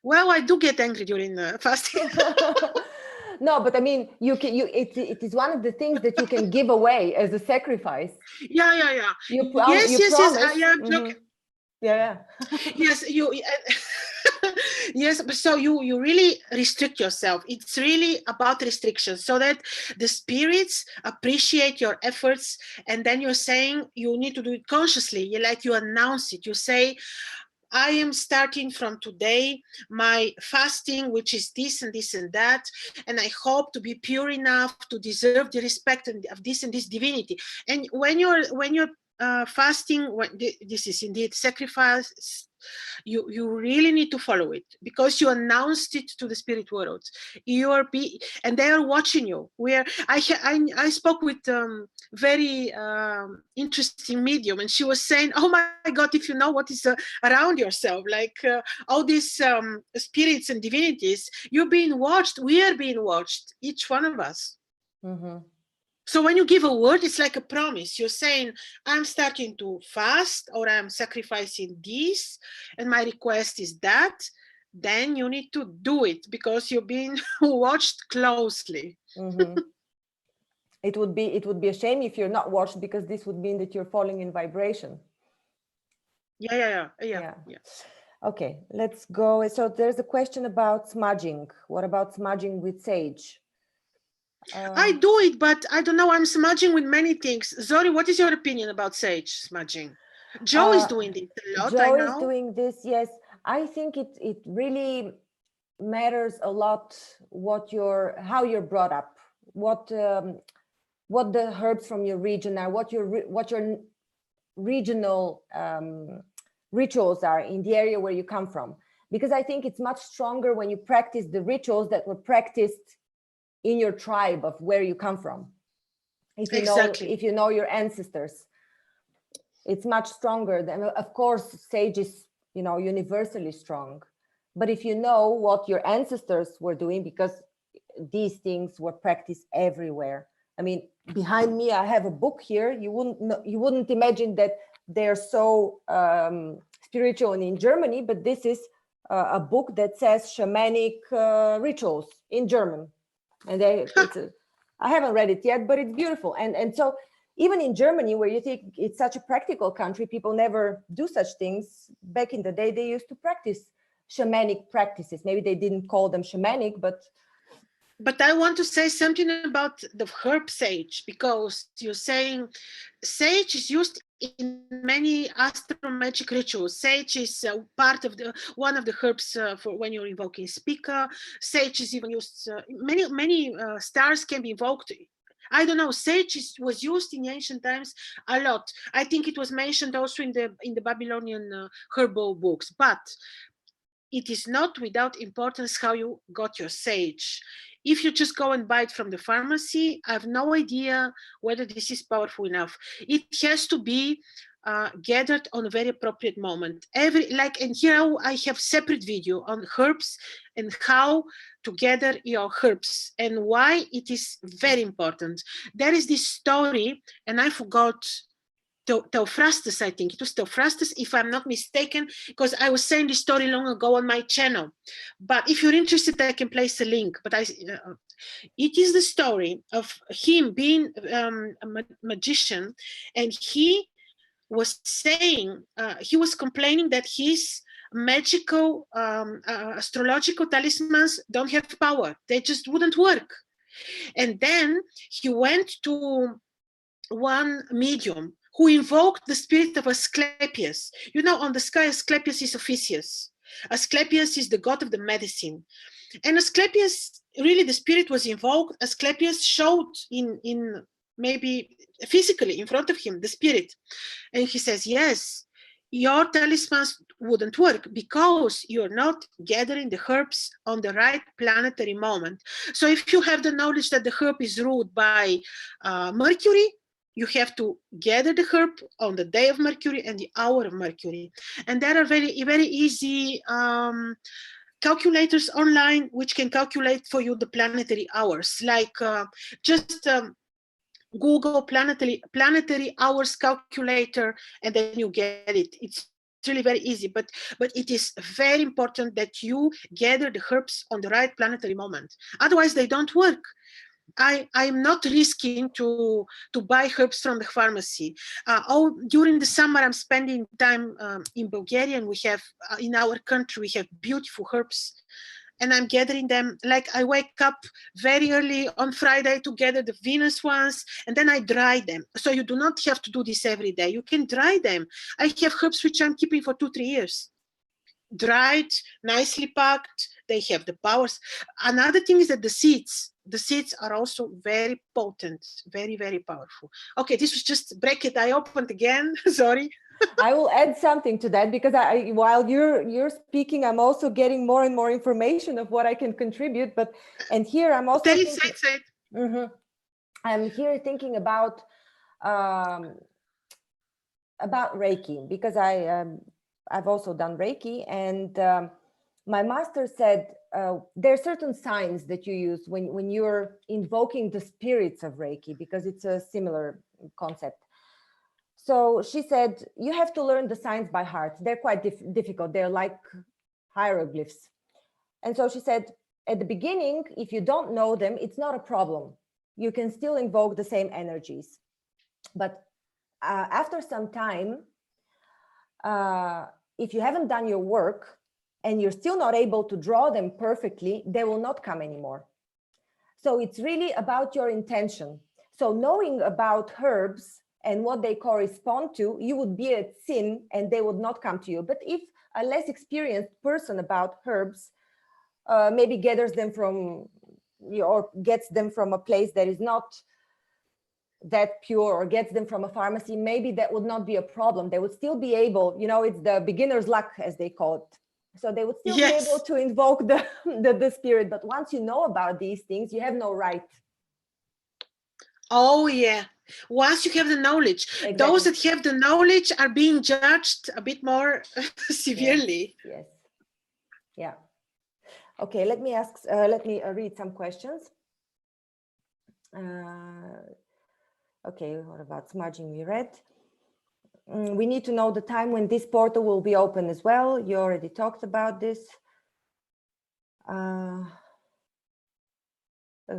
Well, I do get angry during fasting. No, but I mean, it is one of the things that you can give away as a sacrifice. Yeah. Yes. I am joking. Yeah. Yes, yes. So you really restrict yourself. It's really about restriction, so that the spirits appreciate your efforts, and then you're saying you need to do it consciously. You announce it. You say, I am starting from today my fasting, which is this and this and that, and I hope to be pure enough to deserve the respect of this and this divinity. And when you're fasting, this is indeed sacrifice, you really need to follow it, because you announced it to the spirit world. And they are watching you. I spoke with very interesting medium, and she was saying, oh my God, if you know what is around yourself, like all these spirits and divinities, you're being watched. We are being watched, each one of us. Mm-hmm. So when you give a word, it's like a promise. You're saying, I'm starting to fast, or I'm sacrificing this, and my request is that. Then you need to do it, because you're being watched closely. Mm-hmm. It would be a shame if you're not watched, because this would mean that you're falling in vibration. Yeah. Okay, let's go. So there's a question about smudging. What about smudging with sage? I do it, but I don't know. I'm smudging with many things. Zori, what is your opinion about sage smudging? Joe is doing this a lot. Joe I know. is doing this. Yes, I think it really matters a lot how you're brought up, what the herbs from your region are, what your regional rituals are in the area where you come from. Because I think it's much stronger when you practice the rituals that were practiced in your tribe of where you come from. If you know your ancestors, it's much stronger than, of course, sage is, universally strong. But if you know what your ancestors were doing, because these things were practiced everywhere. I mean, behind me, I have a book here. You wouldn't imagine that they're so spiritual in Germany, but this is a book that says shamanic rituals in German. And I haven't read it yet, but it's beautiful. And so even in Germany, where you think it's such a practical country, people never do such things. Back in the day, they used to practice shamanic practices. Maybe they didn't call them shamanic, but I want to say something about the herb sage, because you're saying sage is used in many astromagic rituals. Sage is part of one of the herbs for when you're invoking speaker. Sage is even used. Many stars can be invoked. I don't know. Sage was used in ancient times a lot. I think it was mentioned also in the Babylonian herbal books. But it is not without importance how you got your sage. If you just go and buy it from the pharmacy, I have no idea whether this is powerful enough. It has to be gathered on a very appropriate moment. And here I have separate video on herbs and how to gather your herbs and why it is very important. There is this story, and I forgot. Theophrastus, I think it was Theophrastus, if I'm not mistaken, because I was saying this story long ago on my channel. But if you're interested, I can place a link. But it is the story of him being a magician, and he was saying, he was complaining that his magical astrological talismans don't have power. They just wouldn't work. And then he went to one medium who invoked the spirit of Asclepius. On the sky, Asclepius is Ophiuchus. Asclepius is the god of the medicine. And Asclepius, really the spirit was invoked. Asclepius showed in maybe physically in front of him, the spirit. And he says, yes, your talismans wouldn't work because you're not gathering the herbs on the right planetary moment. So if you have the knowledge that the herb is ruled by Mercury, you have to gather the herb on the day of Mercury and the hour of Mercury. And there are very, very easy calculators online which can calculate for you the planetary hours. Like just Google planetary hours calculator, and then you get it. It's really very easy, but it is very important that you gather the herbs on the right planetary moment. Otherwise, they don't work. I'm not risking to buy herbs from the pharmacy. During the summer, I'm spending time in Bulgaria, and we have in our country we have beautiful herbs, and I'm gathering them. Like I wake up very early on Friday to gather the Venus ones, and then I dry them. So you do not have to do this every day. You can dry them. I have herbs which I'm keeping for 2-3 years. Dried, nicely packed. They have the powers. Another thing is that the seeds, The seeds are also very potent, very, very powerful. Okay, this was just bracket I opened again. Sorry. I will add something to that because while you're speaking, I'm also getting more and more information of what I can contribute. And here I'm also thinking, I'm here thinking about Reiki, because I've also done Reiki, and my master said there are certain signs that you use when you're invoking the spirits of Reiki, because it's a similar concept. So she said, you have to learn the signs by heart. They're quite difficult. They're like hieroglyphs. And so she said, at the beginning, if you don't know them, it's not a problem. You can still invoke the same energies. But after some time, if you haven't done your work and you're still not able to draw them perfectly, they will not come anymore. So it's really about your intention. So knowing about herbs and what they correspond to, you would be at sin and they would not come to you. But if a less experienced person about herbs maybe gathers them from, or gets them from a place that is not that pure, or gets them from a pharmacy, maybe that would not be a problem. They would still be able, it's the beginner's luck, as they call it. So they would still be able to invoke the spirit. But once you know about these things, you have no right. Oh, yeah. Once you have the knowledge, those that have the knowledge are being judged a bit more severely. Yes. Yeah. Okay, let me read some questions. Okay, what about smudging? We read. We need to know the time when this portal will be open as well. You already talked about this.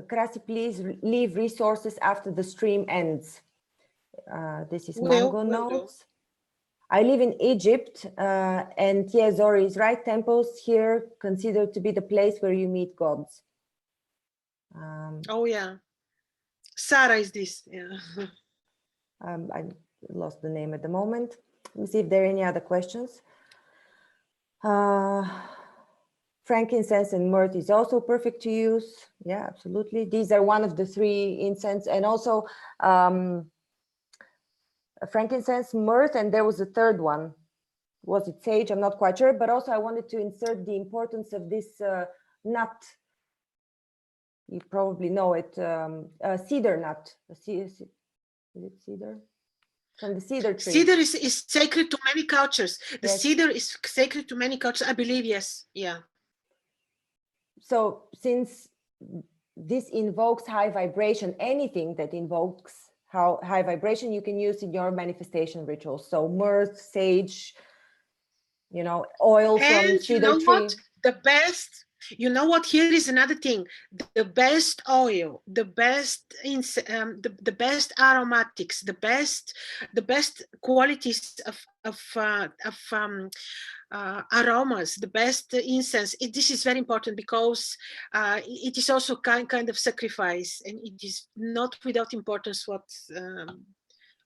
Krasi, please leave resources after the stream ends. This is Mango Notes. I live in Egypt, and Zori is right. Temples here considered to be the place where you meet gods. Oh yeah, Sarah is this. Yeah. I lost the name at the moment. Let me see if there are any other questions. Frankincense and myrrh is also perfect to use. Yeah, absolutely. These are one of the three incense, and also frankincense, myrrh, and there was a third one. Was it sage? I'm not quite sure, but also I wanted to insert the importance of this nut. You probably know it, cedar nut. Is it cedar? From the cedar tree. Cedar is sacred to many cultures. The cedar is sacred to many cultures, I believe, yes. Yeah. So since this invokes high vibration, anything that invokes high vibration, you can use in your manifestation rituals. So myrrh, sage, oil from cedar tree. What? The best, here is another thing. The best oil, the best the best aromatics, the best qualities of aromas, the best incense. This is very important because it is also kind of sacrifice, and it is not without importance what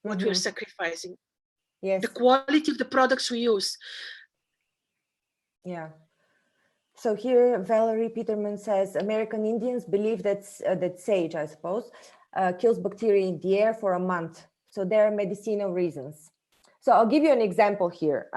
we're sacrificing. Yes. The quality of the products we use. Yeah. So here, Valerie Peterman says, American Indians believe that sage, I suppose, kills bacteria in the air for a month. So there are medicinal reasons. So I'll give you an example here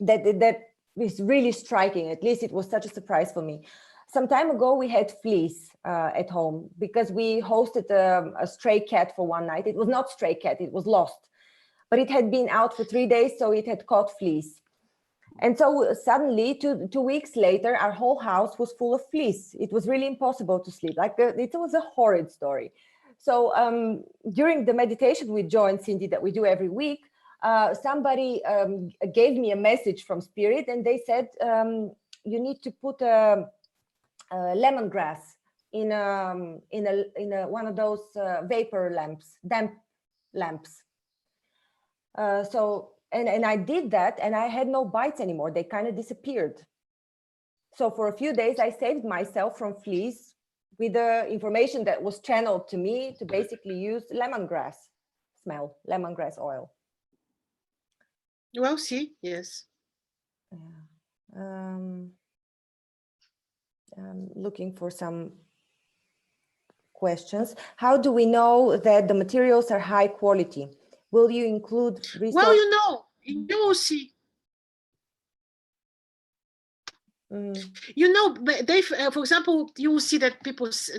that is really striking. At least it was such a surprise for me. Some time ago, we had fleas at home because we hosted a stray cat for one night. It was not stray cat, it was lost. But it had been out for 3 days, so it had caught fleas. And so suddenly, 2 weeks later, our whole house was full of fleas. It was really impossible to sleep. It was a horrid story. So during the meditation with Joe and Cindy that we do every week, somebody gave me a message from Spirit, and they said, you need to put lemongrass in one of those vapor lamps, damp lamps. And I did that, and I had no bites anymore. They kind of disappeared. So for a few days, I saved myself from fleas with the information that was channeled to me to basically use lemongrass oil. Well, see, yes. I'm looking for some questions. How do we know that the materials are high quality? Will you include resources? Well, you will see. You know, they, for example, you will see that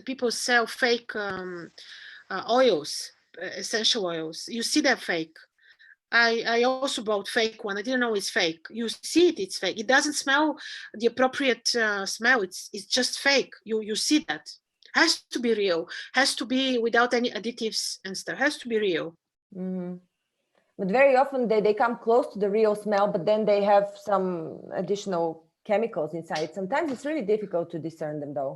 people sell fake oils, essential oils. You see they're fake. I also bought fake one. I didn't know it's fake. You see it, it's fake. It doesn't smell the appropriate smell. It's just fake. You see that. Has to be real. Has to be without any additives and stuff. Has to be real. But very often they come close to the real smell, but then they have some additional chemicals inside. Sometimes it's really difficult to discern them though.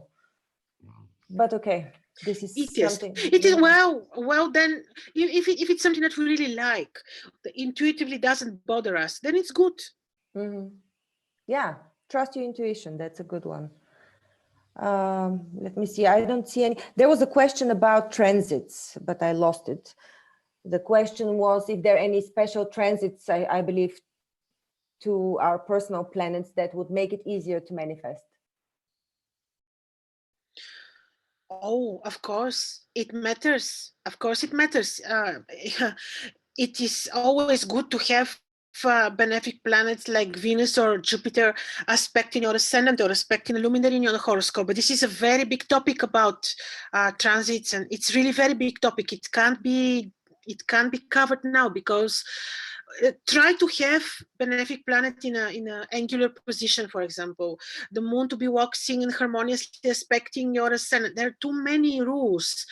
But okay, this is something. It is well then if it's something that we really like, that intuitively doesn't bother us, then it's good. Yeah, trust your intuition. That's a good one. Let me see. I don't see any. There was a question about transits, but I lost it. The question was if there are any special transits, I believe, to our personal planets that would make it easier to manifest. Oh, of course, it matters. Of course, it matters. It is always good to have benefic planets like Venus or Jupiter aspecting your ascendant or aspecting a luminary in your horoscope. But this is a very big topic about transits, and it's really very big topic. It can't be covered now because try to have benefic planet in a angular position, for example, the moon to be waxing and harmoniously aspecting your ascendant. There are too many rules,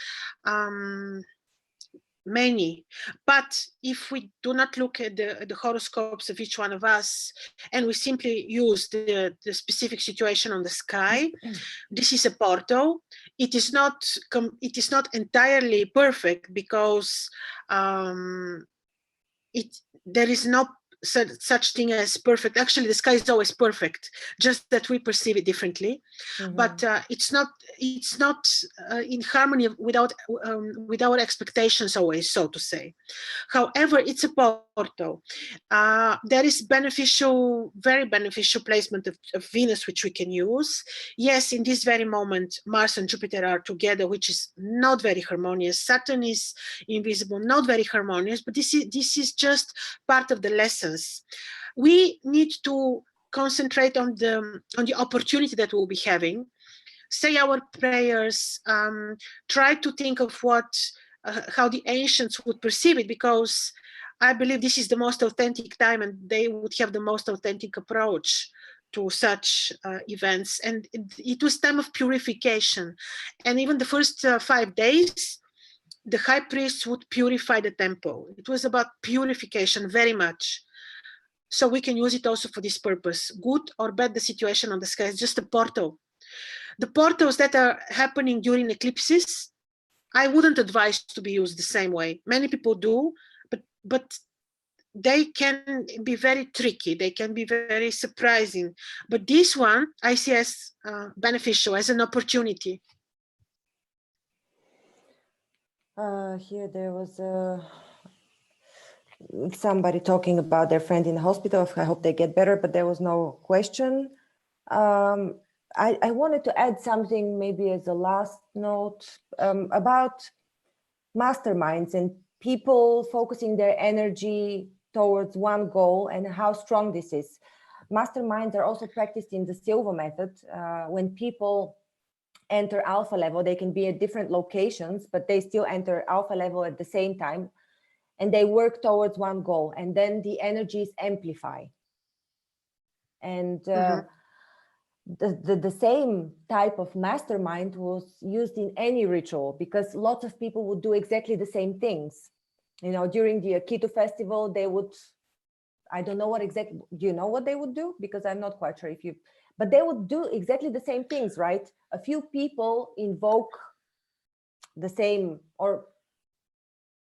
many. But if we do not look at the horoscopes of each one of us and we simply use the specific situation on the sky, this is a portal. It is not entirely perfect because there is no such thing as perfect. Actually, the sky is always perfect, just that we perceive it differently. But it's not in harmony with our expectations always, so to say. However, it's a portal. There is very beneficial placement of Venus, which we can use. Yes, in this very moment, Mars and Jupiter are together, which is not very harmonious. Saturn is invisible, not very harmonious, but this is just part of the lessons. We need to concentrate on the opportunity that we'll be having, say our prayers, try to think of how the ancients would perceive it, because I believe this is the most authentic time and they would have the most authentic approach to such events. And it was time of purification. And even the first 5 days, the high priest would purify the temple. It was about purification very much. So we can use it also for this purpose. Good or bad the situation on the sky is just a portal. The portals that are happening during eclipses, I wouldn't advise to be used the same way. Many people do, but they can be very tricky. They can be very surprising. But this one I see as beneficial, as an opportunity. Here there was somebody talking about their friend in the hospital. I hope they get better, but there was no question. I wanted to add something maybe as a last note about masterminds and people focusing their energy towards one goal and how strong this is. Masterminds are also practiced in the Silva method. When people enter alpha level, they can be at different locations, but they still enter alpha level at the same time, and they work towards one goal, and then the energies amplify. And the same type of mastermind was used in any ritual, because lots of people would do exactly the same things. You know, during the Akitu festival, they would, I don't know what exactly, do you know what they would do? Because I'm not quite sure if you, but they would do exactly the same things, right? A few people invoke the same or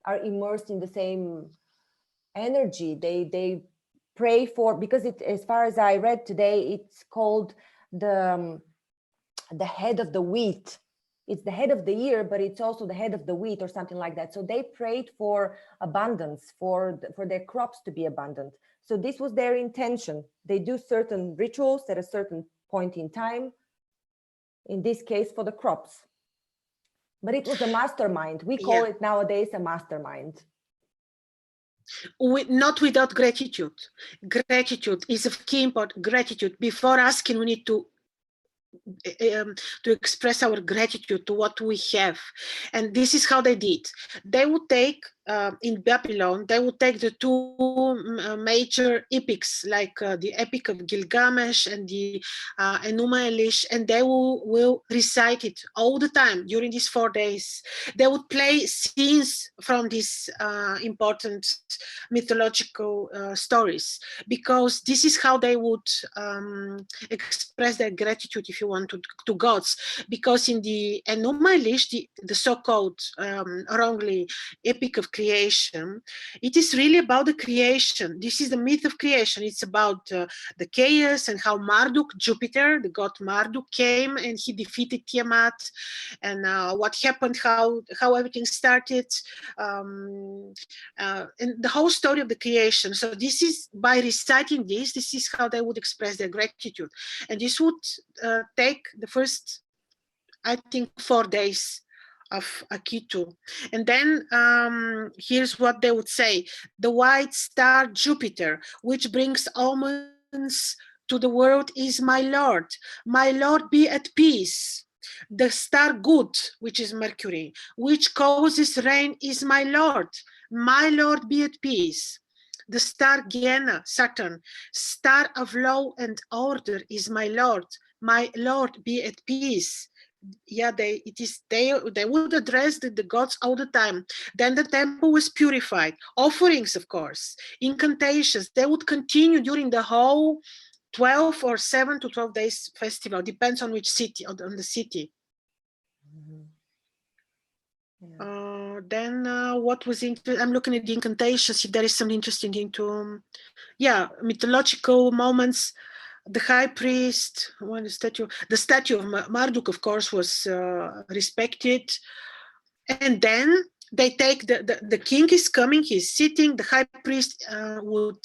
are immersed in the same energy. They pray for, because it, as far as I read today, it's called the head of the wheat. It's the head of the year, but it's also the head of the wheat or something like that. So they prayed for abundance, for their crops to be abundant. So this was their intention. They do certain rituals at a certain point in time, in this case for the crops. But it was a mastermind. We call it nowadays a mastermind. Not without gratitude. Gratitude is of key importance. Gratitude. Before asking, we need to express our gratitude to what we have. And this is how they did. They would take, in Babylon, they would take the two major epics, like the Epic of Gilgamesh and the Enuma Elish, and they will recite it all the time during these 4 days. They would play scenes from these important mythological stories, because this is how they would express their gratitude, if you want, to gods. Because in the Enuma Elish, the so-called wrongly Epic of Creation, it is really about the creation. This is the myth of creation. It's about the chaos and how Marduk, Jupiter, the god Marduk, came and he defeated Tiamat, and what happened, how everything started, and the whole story of the creation. So this is, by reciting this is how they would express their gratitude. And this would take the first, I think, 4 days of Akitu. And then here's what they would say: the white star Jupiter, which brings omens to the world, is my Lord. My Lord, be at peace. The star Good, which is Mercury, which causes rain, is my Lord. My Lord, be at peace. The star Gehenna, Saturn, star of law and order, is my Lord. My Lord, be at peace. Yeah, they would address the gods all the time. Then the temple was purified. Offerings, of course, incantations, they would continue during the whole 12 or 7 to 12 days festival, depends on which city, on the city. Then what was I'm looking at the incantations, if there is something interesting into mythological moments. The high priest, the statue of Marduk, of course, was respected. And then they take the king is coming, he's sitting, the high priest would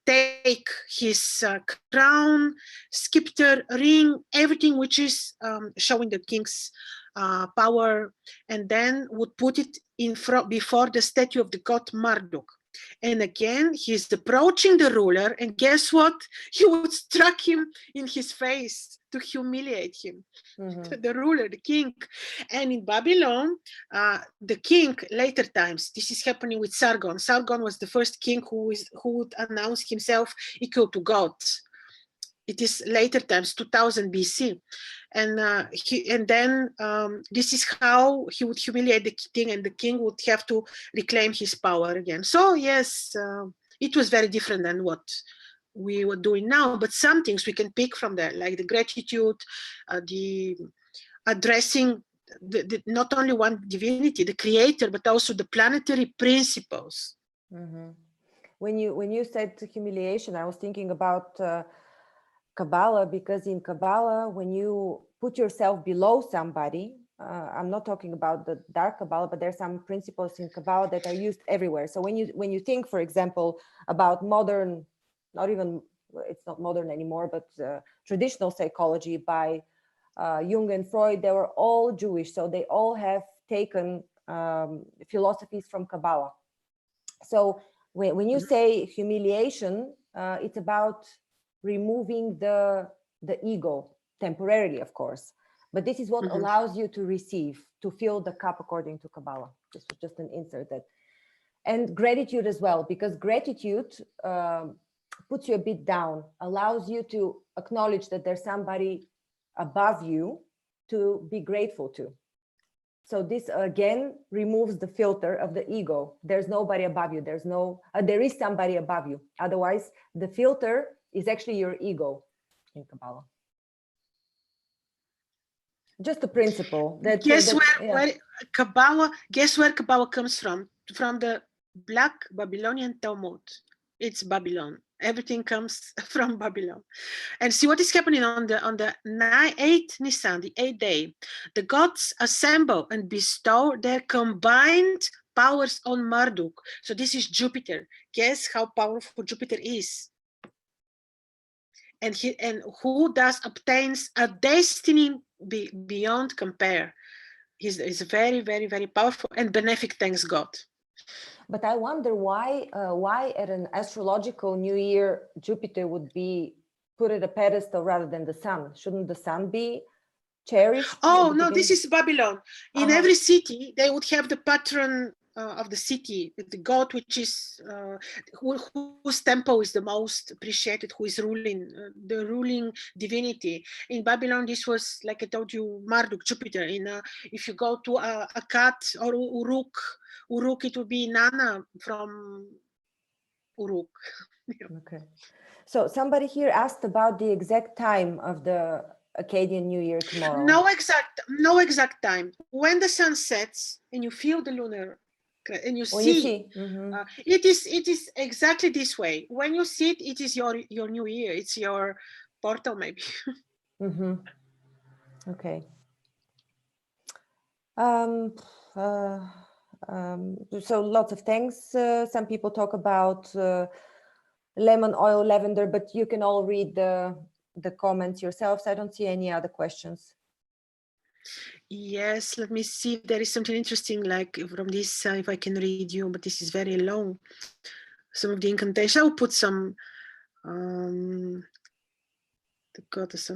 take his crown, scepter, ring, everything which is showing the king's power, and then would put it in front before the statue of the god Marduk. And again, he's approaching the ruler, and guess what? He would strike him in his face to humiliate him, the ruler, the king. And in Babylon, the king, later times, this is happening with Sargon. Sargon was the first king who would announce himself equal to God. It is later times, 2000 BC. And then this is how he would humiliate the king, and the king would have to reclaim his power again. So yes, it was very different than what we were doing now, but some things we can pick from there, like the gratitude, the addressing not only one divinity, the creator, but also the planetary principles. When you said humiliation, I was thinking about Kabbalah, because in Kabbalah, when you put yourself below somebody, I'm not talking about the dark Kabbalah, but there's some principles in Kabbalah that are used everywhere. So when you think, for example, about modern, it's not modern anymore, but traditional psychology by Jung and Freud, they were all Jewish. So they all have taken philosophies from Kabbalah. So when you say humiliation, it's about removing the ego temporarily, of course, but this is what allows you to receive, to fill the cup according to Kabbalah. This was just an insert. And gratitude as well, because gratitude puts you a bit down, allows you to acknowledge that there's somebody above you to be grateful to. So this again removes the filter of the ego. There's nobody above you. There is somebody above you. Otherwise, the filter is actually your ego in Kabbalah. Just a principle. Guess where Kabbalah comes from? From the Black Babylonian Talmud. It's Babylon. Everything comes from Babylon. And see what is happening on the 8th Nisan, the 8th day. The gods assemble and bestow their combined powers on Marduk. So this is Jupiter. Guess how powerful Jupiter is. And who thus obtains a destiny beyond compare. He's very, very, very powerful and benefic, thanks God. But I wonder why at an astrological new year, Jupiter would be put at a pedestal rather than the sun. Shouldn't the sun be cherished? Oh, no, this is Babylon. In Uh-huh. every city, they would have the patron of the city, the god, which is whose temple is the most appreciated, who is ruling, the ruling divinity. In Babylon, this was, like I told you, Marduk, Jupiter. If you go to Akat or Uruk, it would be Nana from Uruk. Okay. So somebody here asked about the exact time of the Akkadian New Year tomorrow. No exact time. When the sun sets and you feel the lunar, and you see, it is exactly this way. When you see it, it is your new year. It's your portal, maybe. Okay. So lots of things. Some people talk about lemon oil, lavender, but you can all read the comments yourselves. I don't see any other questions. Yes, let me see if there is something interesting, like from this, if I can read you, but this is very long. Some of the incantations, I'll put some, the goddess,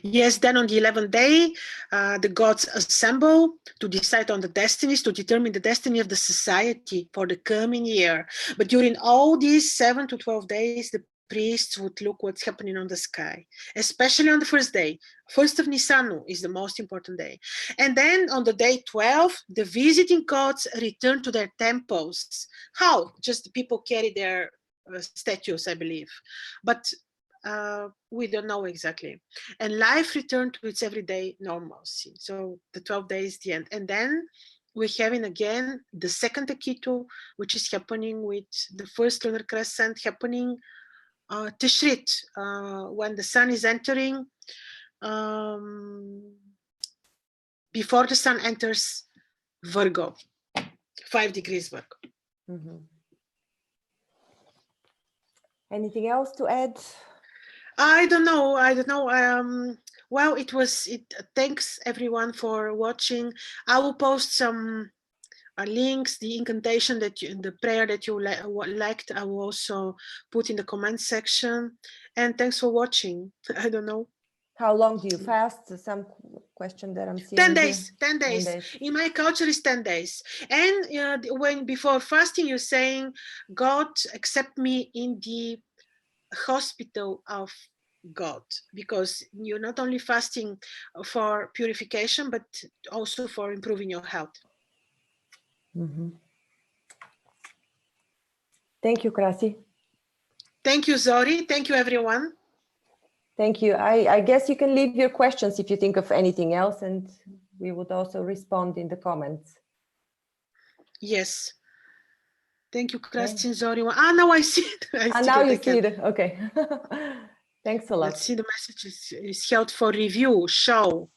yes, then on the 11th day, the gods assemble to decide on the destinies, to determine the destiny of the society for the coming year. But during all these 7 to 12 days, the priests would look what's happening on the sky, especially on the first day. 1st of Nisanu is the most important day. And then on the day 12, the visiting gods return to their temples. How? Just the people carry their statues, I believe. But we don't know exactly. And life returned to its everyday normalcy. So the 12 days, the end. And then we're having again the second Akitu, which is happening with the first lunar crescent happening Tishrit, when the sun is entering, before the sun enters Virgo, 5 degrees Virgo. Anything else to add? I don't know. Well, thanks everyone for watching. I will post some links, the incantation the prayer that you liked, I will also put in the comment section. And thanks for watching. I don't know. How long do you fast? Some question that I'm seeing 10 days, here. 10 days. 10 days. In my culture is 10 days. And when before fasting, you're saying, God, accept me in the hospital of God, because you're not only fasting for purification, but also for improving your health. Thank you, Krasi. Thank you, Zori. Thank you, everyone. Thank you. I guess you can leave your questions if you think of anything else, and we would also respond in the comments. Yes. Thank you, Krasi and Zori. Now I see it. Now you see it. Okay. Thanks a lot. Let's see, the message is held for review. Show.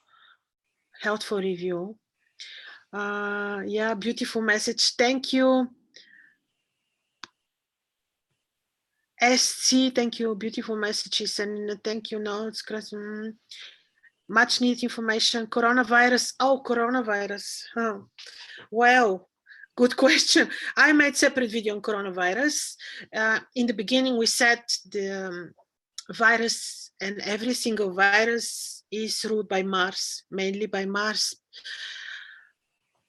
Held for review. Yeah, beautiful message. Thank you. SC, thank you. Beautiful messages. And thank you. No, it's much needed information. Coronavirus. Oh, coronavirus. Oh. Well, good question. I made separate video on coronavirus. In the beginning, we said the virus, and every single virus is ruled by Mars, mainly by Mars.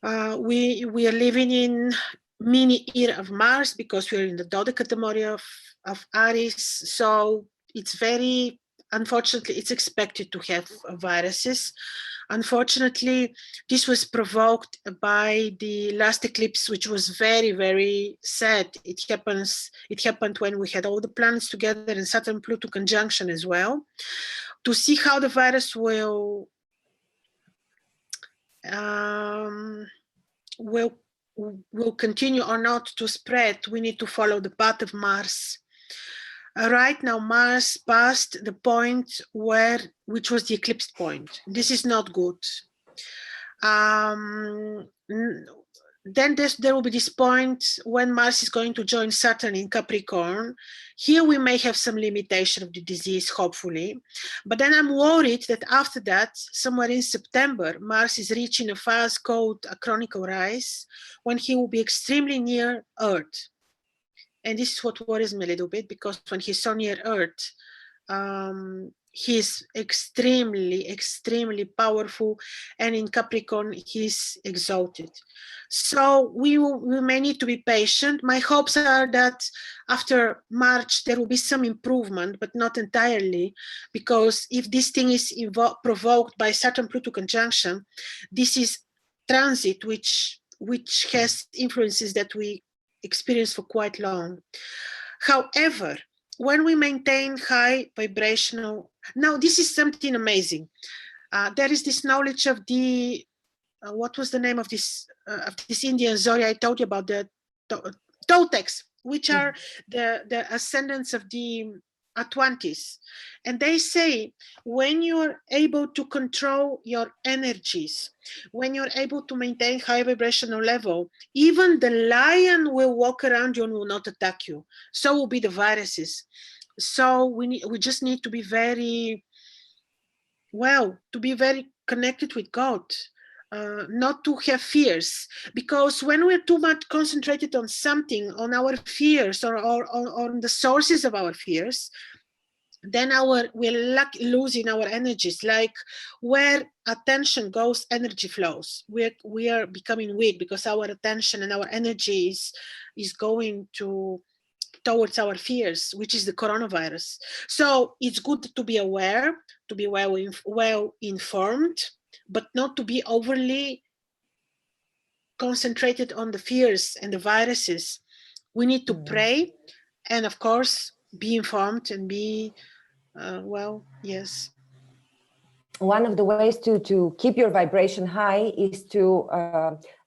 We are living in mini era of Mars because we're in the dodecatemory of Aries. So it's very, unfortunately, it's expected to have viruses. Unfortunately, this was provoked by the last eclipse, which was very, very sad. It happened when we had all the planets together and Saturn-Pluto conjunction as well. To see how the virus will continue or not to spread, we need to follow the path of Mars. Right now, Mars passed the point which was the eclipse point. This is not good. then there will be this point when Mars is going to join Saturn in Capricorn. Here we may have some limitation of the disease, hopefully. But then I'm worried that after that, somewhere in September, Mars is reaching a phase called a chronicle rise, when he will be extremely near Earth. And this is what worries me a little bit, because when he's so near Earth, he's extremely powerful, and in Capricorn he's exalted. So we may need to be patient. My hopes are that after March there will be some improvement, but not entirely, because if this thing is provoked by Saturn-Pluto conjunction, this is transit which has influences that we experience for quite long. However, when we maintain high vibrational, now this is something amazing. There is this knowledge of the, what was the name of this Indian zodiac I told you about, the Toltecs, which are the ascendants of the Atlantis. And they say, when you're able to control your energies, when you're able to maintain high vibrational level, even the lion will walk around you and will not attack you. So will be the viruses. So we just need to be very, connected with God. Not to have fears, because when we're too much concentrated on something, on our fears or on the sources of our fears, then we're losing our energies. Like where attention goes, energy flows. We are becoming weak because our attention and our energy is going towards our fears, which is the coronavirus. So it's good to be aware, to be well informed, but not to be overly concentrated on the fears and the viruses. We need to pray, and of course, be informed and be, yes. One of the ways to keep your vibration high is to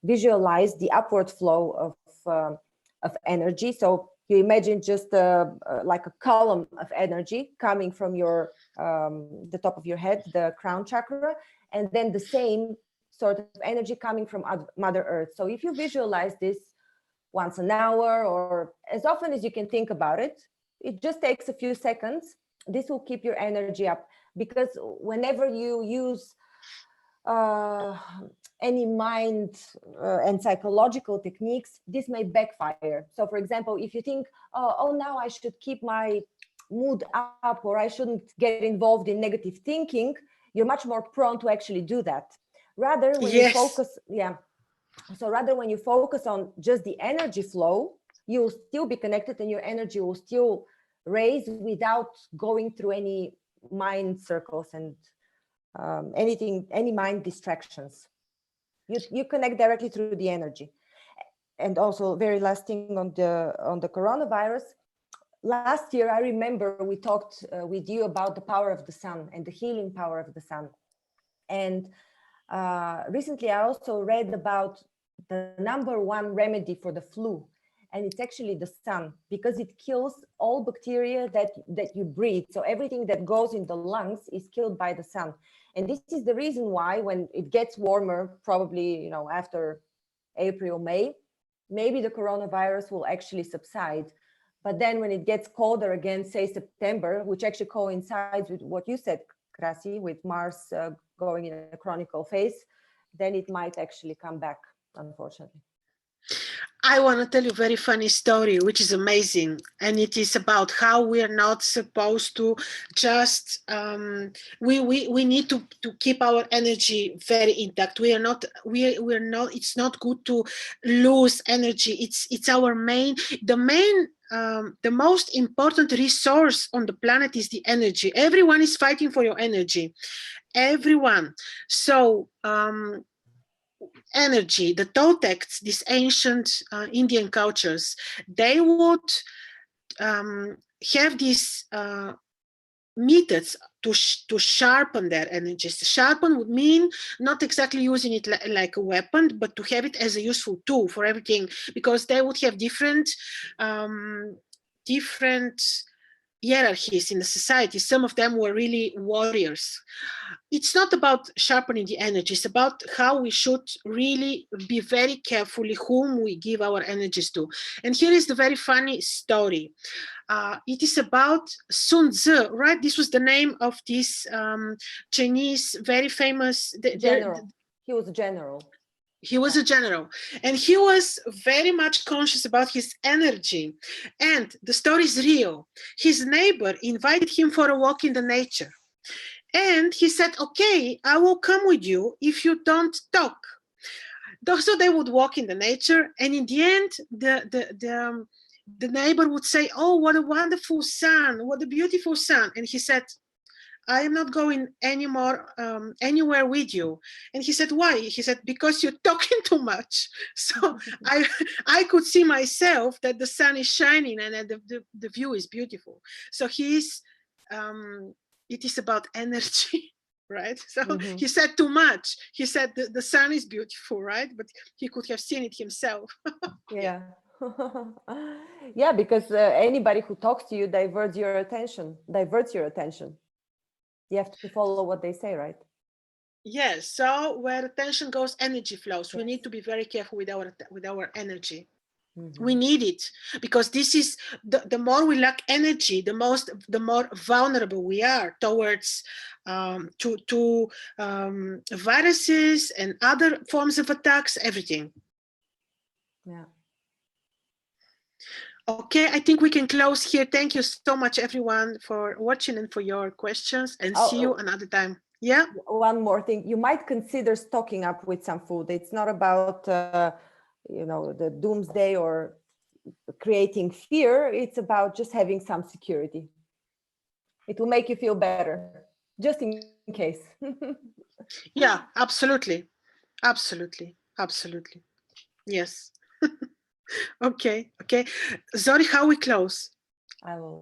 visualize the upward flow of energy. So you imagine just like a column of energy coming from the top of your head, the crown chakra, and then the same sort of energy coming from Mother Earth. So if you visualize this once an hour or as often as you can think about it, it just takes a few seconds. This will keep your energy up, because whenever you use any mind and psychological techniques, this may backfire. So for example, if you think, oh, now I should keep my mood up, or I shouldn't get involved in negative thinking, you're much more prone to actually do that. Rather, when you focus, so rather when you focus on just the energy flow, you will still be connected and your energy will still raise without going through any mind circles and any mind distractions. You connect directly through the energy. And also, very last thing on the coronavirus. Last year, I remember we talked with you about the power of the sun and the healing power of the sun. And recently, I also read about the #1 remedy for the flu, and it's actually the sun, because it kills all bacteria that you breathe. So everything that goes in the lungs is killed by the sun. And this is the reason why when it gets warmer, probably after April, May, maybe the coronavirus will actually subside. But then when it gets colder again, say September, which actually coincides with what you said, Krasi, with Mars going in a chronicle phase, then it might actually come back, unfortunately. I want to tell you a very funny story, which is amazing. And it is about how we are not supposed to just, we need to keep our energy very intact. We're not, it's not good to lose energy. It's our the most important resource on the planet is the energy. Everyone is fighting for your energy. Everyone. So, energy, the Toltecs, these ancient Indian cultures, they would have these methods to sharpen their energies. Sharpen would mean not exactly using it like a weapon, but to have it as a useful tool for everything, because they would have different hierarchies in the society. Some of them were really warriors. It's not about sharpening the energy. It's about how we should really be very carefully whom we give our energies to. And here is the very funny story. It is about Sun Tzu, right? This was the name of this Chinese very famous general. He was a general. He was a general, and he was very much conscious about his energy. And the story is real. His neighbor invited him for a walk in the nature. And he said, okay, I will come with you if you don't talk. So they would walk in the nature. And in the end, the neighbor would say, oh, what a wonderful sun, what a beautiful sun. And he said, I am not going anymore anywhere with you. And he said, why? He said, because you're talking too much. So I could see myself that the sun is shining and that the view is beautiful. So it is about energy, right? So he said too much. He said the sun is beautiful, right? But he could have seen it himself. Yeah. Yeah, because anybody who talks to you diverts your attention. You have to follow what they say, right? Yes. So where attention goes, energy flows. Yes. We need to be very careful with our energy. We need it, because this is the more we lack energy, the more vulnerable we are towards to viruses and other forms of attacks, everything. Yeah. Okay, I think we can close here. Thank you so much, everyone, for watching and for your questions, and see you another time. Yeah. One more thing, you might consider stocking up with some food. It's not about the doomsday or creating fear. It's about just having some security. It will make you feel better, just in case. Yeah, absolutely. Yes. Okay. Zori, how we close? I will